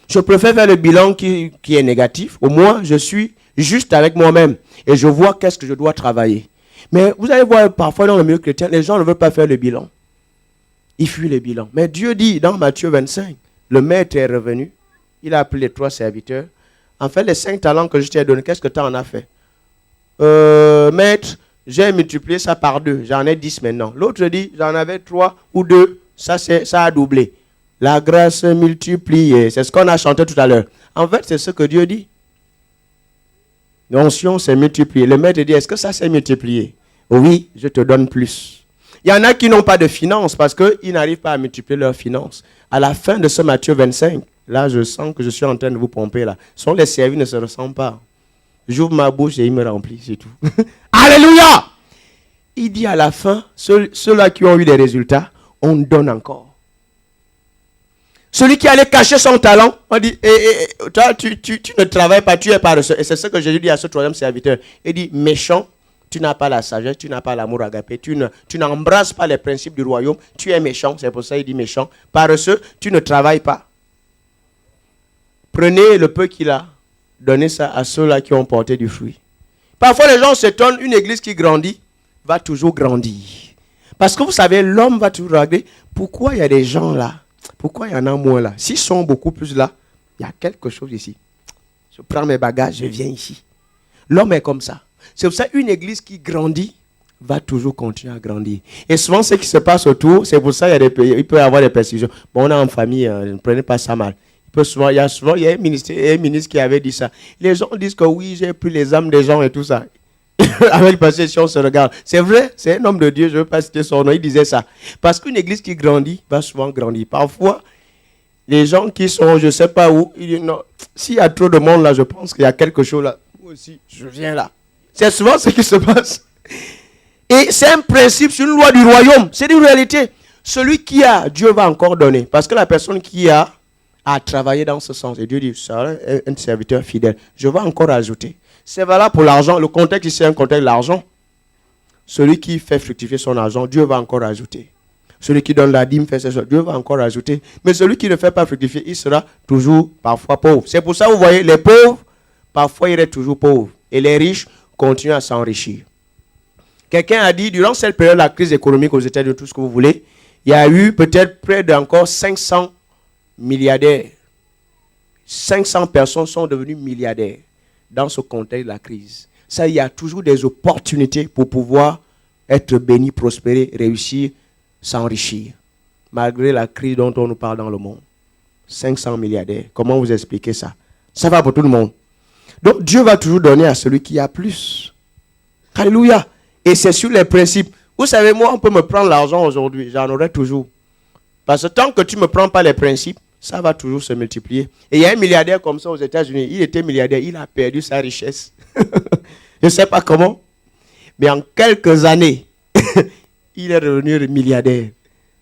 A: Je préfère faire le bilan qui est négatif. Au moins, je suis juste avec moi-même et je vois qu'est-ce que je dois travailler. Mais vous allez voir, parfois dans le milieu chrétien, les gens ne veulent pas faire le bilan. Ils fuient le bilan. Mais Dieu dit dans Matthieu 25, le maître est revenu. Il a appelé les 3 serviteurs. En fait, les 5 talents que je t'ai donnés, qu'est-ce que tu en as fait? Maître, j'ai multiplié ça par 2. J'en ai 10 maintenant. L'autre dit, j'en avais 3 ou 2. Ça a doublé. La grâce multipliée. C'est ce qu'on a chanté tout à l'heure. En fait, c'est ce que Dieu dit. L'onction s'est multipliée. Le maître dit, est-ce que ça s'est multiplié? Oui, je te donne plus. Il y en a qui n'ont pas de finances parce qu'ils n'arrivent pas à multiplier leurs finances. À la fin de ce Matthieu 25, là, je sens que je suis en train de vous pomper là. Sont les servis ne se ressemblent pas. J'ouvre ma bouche et il me remplit, c'est tout. Alléluia! Il dit à la fin, ceux-là qui ont eu des résultats, on donne encore. Celui qui allait cacher son talent, on dit, toi, tu ne travailles pas, tu es paresseux. Et c'est ce que Jésus dit à ce 3e serviteur. Il dit, méchant, tu n'as pas la sagesse, tu n'as pas l'amour agapé, tu n'embrasses pas les principes du royaume, tu es méchant, c'est pour ça qu'il dit méchant. Paresseux, tu ne travailles pas. Prenez le peu qu'il a, donnez ça à ceux-là qui ont porté du fruit. Parfois les gens s'étonnent, une église qui grandit va toujours grandir. Parce que vous savez, l'homme va toujours regarder, pourquoi il y a des gens là? Pourquoi il y en a moins là? S'ils sont beaucoup plus là, il y a quelque chose ici. Je prends mes bagages, je viens ici. L'homme est comme ça. C'est pour ça qu'une église qui grandit va toujours continuer à grandir. Et souvent, ce qui se passe autour, c'est pour ça qu'il peut y avoir des persécutions. Bon, on est en famille, ne prenez pas ça mal. Il y a un ministre qui avait dit ça. Les gens disent que oui, j'ai pris les âmes des gens et tout ça. Avec possession, on se regarde. C'est vrai, c'est un homme de Dieu, je ne veux pas citer son nom, il disait ça. Parce qu'une église qui grandit va souvent grandir. Parfois, les gens qui sont, je ne sais pas où, ils disent non, s'il y a trop de monde là, je pense qu'il y a quelque chose là. Moi aussi, je viens là. C'est souvent ce qui se passe. Et c'est un principe, c'est une loi du royaume. C'est une réalité. Celui qui a, Dieu va encore donner. Parce que la personne qui a travaillé dans ce sens. Et Dieu dit, ça un serviteur fidèle. Je vais encore ajouter. C'est valable pour l'argent. Le contexte ici est un contexte de l'argent. Celui qui fait fructifier son argent, Dieu va encore ajouter. Celui qui donne la dîme fait ses choses, Dieu va encore ajouter. Mais celui qui ne fait pas fructifier, il sera toujours parfois pauvre. C'est pour ça que vous voyez, les pauvres, parfois ils restent toujours pauvres. Et les riches continuent à s'enrichir. Quelqu'un a dit, durant cette période de la crise économique aux États-Unis, tout ce que vous voulez, il y a eu peut-être près d'encore 500 milliardaires. 500 personnes sont devenues milliardaires dans ce contexte de la crise. Ça, il y a toujours des opportunités pour pouvoir être béni, prospérer, réussir, s'enrichir. Malgré la crise dont on nous parle dans le monde. 500 milliardaires. Comment vous expliquez ça? Ça va pour tout le monde. Donc Dieu va toujours donner à celui qui a plus. Alléluia. Et c'est sur les principes. Vous savez, moi, on peut me prendre l'argent aujourd'hui. J'en aurai toujours. Parce que tant que tu ne me prends pas les principes, ça va toujours se multiplier. Et il y a un milliardaire comme ça aux États-Unis. Il était milliardaire. Il a perdu sa richesse. Je ne sais pas comment. Mais en quelques années, il est devenu milliardaire.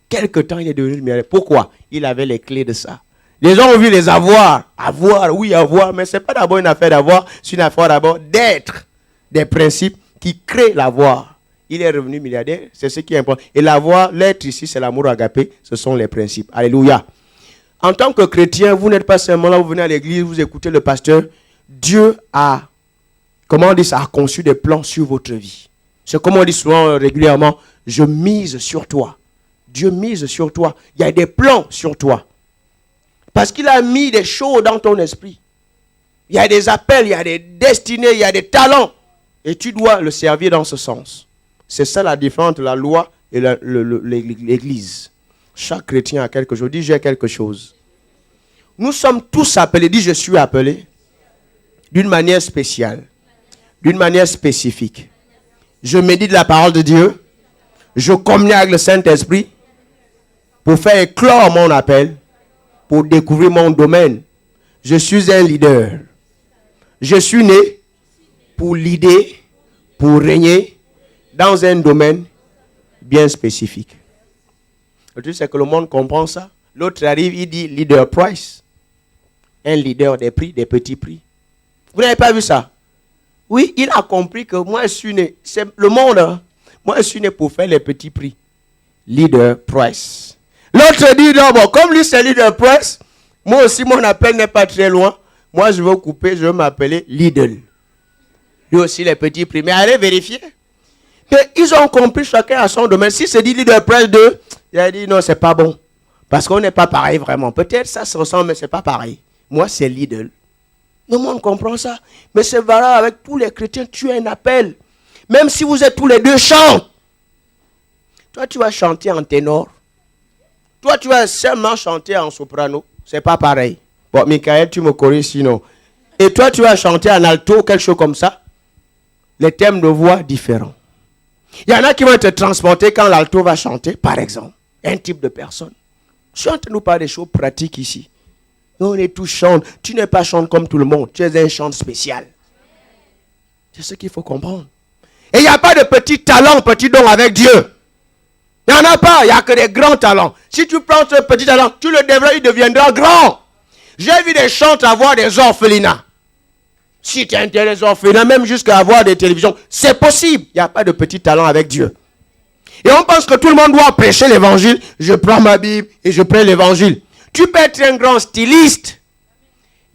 A: Quelque temps, il est devenu milliardaire. Pourquoi? Il avait les clés de ça. Les gens ont vu les avoir. Avoir, oui, avoir. Mais ce n'est pas d'abord une affaire d'avoir. C'est une affaire d'abord d'être. Des principes qui créent l'avoir. Il est revenu milliardaire. C'est ce qui est important. Et l'avoir, l'être ici, c'est l'amour agapé. Ce sont les principes. Alléluia. En tant que chrétien, vous n'êtes pas seulement là, vous venez à l'église, vous écoutez le pasteur. Dieu a, comment on dit ça, a conçu des plans sur votre vie. C'est comme on dit souvent régulièrement, je mise sur toi. Dieu mise sur toi. Il y a des plans sur toi. Parce qu'il a mis des choses dans ton esprit. Il y a des appels, il y a des destinées, il y a des talents. Et tu dois le servir dans ce sens. C'est ça la différence entre la loi et l'église. Chaque chrétien a quelque chose. Dis, j'ai quelque chose. Nous sommes tous appelés. Dis, je suis appelé. D'une manière spéciale. D'une manière spécifique. Je médite la parole de Dieu. Je communique avec le Saint-Esprit. Pour faire éclore mon appel. Pour découvrir mon domaine. Je suis un leader. Je suis né pour leader, pour régner dans un domaine bien spécifique. Le truc, c'est que le monde comprend ça. L'autre arrive, il dit leader price. Un leader des prix, des petits prix. Vous n'avez pas vu ça? Oui, il a compris que moi, je suis né. C'est le monde. Hein? Moi, je suis né pour faire les petits prix. Leader Price. L'autre dit, non, bon, comme lui, c'est Leader Price, moi aussi, mon appel n'est pas très loin. Moi, je veux couper, je veux m'appeler Lidl. Lui aussi, les petits prix. Mais allez vérifier. Mais ils ont compris chacun à son domaine. Si c'est dit Leader Price 2, il a dit, non, c'est pas bon. Parce qu'on n'est pas pareil vraiment. Peut-être ça se ressemble, mais c'est pas pareil. Moi, c'est Lidl. Le monde comprend ça. Mais c'est valable avec tous les chrétiens. Tu as un appel. Même si vous êtes tous les deux chante. Toi, tu vas chanter en ténor. Toi, tu vas seulement chanter en soprano. C'est pas pareil. Bon, Michael, tu me corriges sinon. Et toi, tu vas chanter en alto, quelque chose comme ça. Les thèmes de voix différents. Il y en a qui vont être transportés quand l'alto va chanter, par exemple. Un type de personne. Chante-nous pas des choses pratiques ici. On est tous chantes. Tu n'es pas chante comme tout le monde. Tu es un chant spécial. C'est ce qu'il faut comprendre. Et il n'y a pas de petits talents, petits dons avec Dieu. Il n'y en a pas. Il n'y a que des grands talents. Si tu prends ce petit talent, tu le développes, il deviendra grand. J'ai vu des chantes avoir des orphelinats. Si tu intéressé les orphelinats, même jusqu'à avoir des télévisions, c'est possible. Il n'y a pas de petit talent avec Dieu. Et on pense que tout le monde doit prêcher l'évangile. Je prends ma Bible et je prends l'évangile. Tu peux être un grand styliste.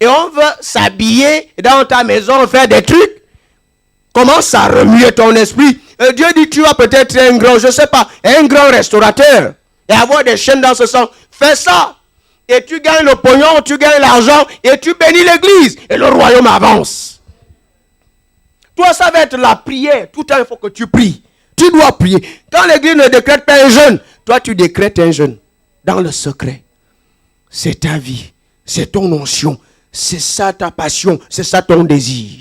A: Et on veut s'habiller dans ta maison, faire des trucs. Commence à remuer ton esprit. Et Dieu dit, tu vas peut-être être un grand, je ne sais pas, un grand restaurateur. Et avoir des chaînes dans ce sens. Fais ça. Et tu gagnes le pognon, tu gagnes l'argent. Et tu bénis l'église. Et le royaume avance. Toi, ça va être la prière. Tout le temps, il faut que tu pries. Tu dois prier. Quand l'église ne décrète pas un jeûne, toi, tu décrètes un jeûne. Dans le secret. C'est ta vie. C'est ton onction. C'est ça ta passion. C'est ça ton désir.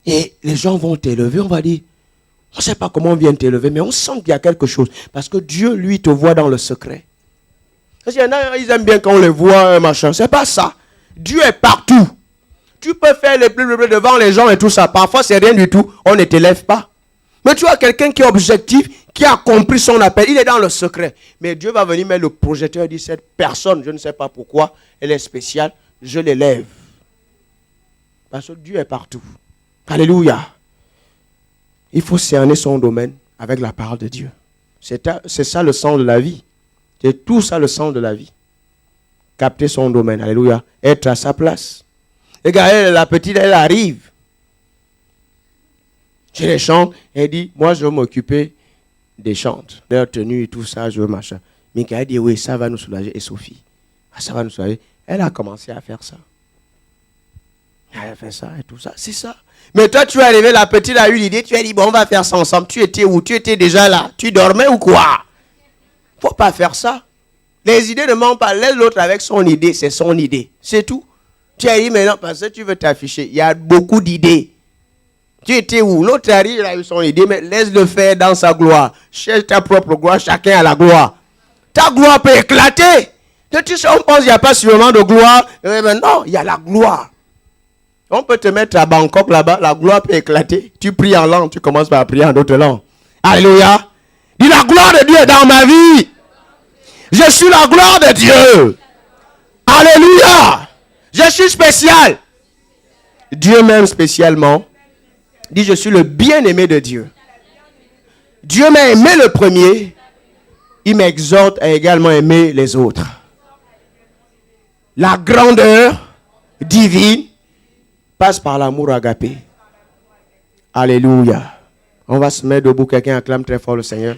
A: Et les gens vont t'élever. On va dire, on ne sait pas comment on vient t'élever, mais on sent qu'il y a quelque chose. Parce que Dieu, lui, te voit dans le secret. Parce qu'il y en a, ils aiment bien quand on les voit, machin. C'est pas ça. Dieu est partout. Tu peux faire les plus devant les gens et tout ça. Parfois, c'est rien du tout. On ne t'élève pas. Mais tu as quelqu'un qui est objectif, qui a compris son appel. Il est dans le secret. Mais Dieu va venir mettre le projecteur et dire, cette personne, je ne sais pas pourquoi, elle est spéciale, je l'élève. Parce que Dieu est partout. Alléluia. Il faut cerner son domaine avec la parole de Dieu. C'est ça le sens de la vie. C'est tout ça le sens de la vie. Capter son domaine. Alléluia. Être à sa place. Regardez, la petite, elle arrive. Je les chante. Elle dit, moi je veux m'occuper des chantes, de leur tenue et tout ça, je veux machin. Michael dit, oui, ça va nous soulager. Et Sophie, ça va nous soulager. Elle a commencé à faire ça. Elle a fait ça et tout ça. C'est ça. Mais toi, tu es arrivé, la petite a eu l'idée, tu as dit, bon, on va faire ça ensemble. Tu étais où? Tu étais déjà là. Tu dormais ou quoi? Faut pas faire ça. Les idées ne mentent pas. Laisse l'autre avec son idée, c'est son idée. C'est tout. Tu as dit maintenant, parce que tu veux t'afficher. Il y a beaucoup d'idées. Tu étais où? L'autre arrive, il a eu son idée, mais laisse-le faire dans sa gloire. Cherche ta propre gloire, chacun a la gloire. Ta gloire peut éclater. Tu sais, on pense qu'il n'y a pas suffisamment de gloire. Mais non, il y a la gloire. On peut te mettre à Bangkok là-bas, la gloire peut éclater. Tu pries en langue, tu commences par prier en d'autres langues. Alléluia. Dis, la gloire de Dieu est dans ma vie. Je suis la gloire de Dieu. Alléluia. Je suis spécial. Dieu m'aime spécialement. Dis, je suis le bien-aimé de Dieu. Dieu m'a aimé le premier. Il m'exhorte à également aimer les autres. La grandeur divine passe par l'amour agapé. Alléluia. On va se mettre debout. Quelqu'un acclame très fort le Seigneur.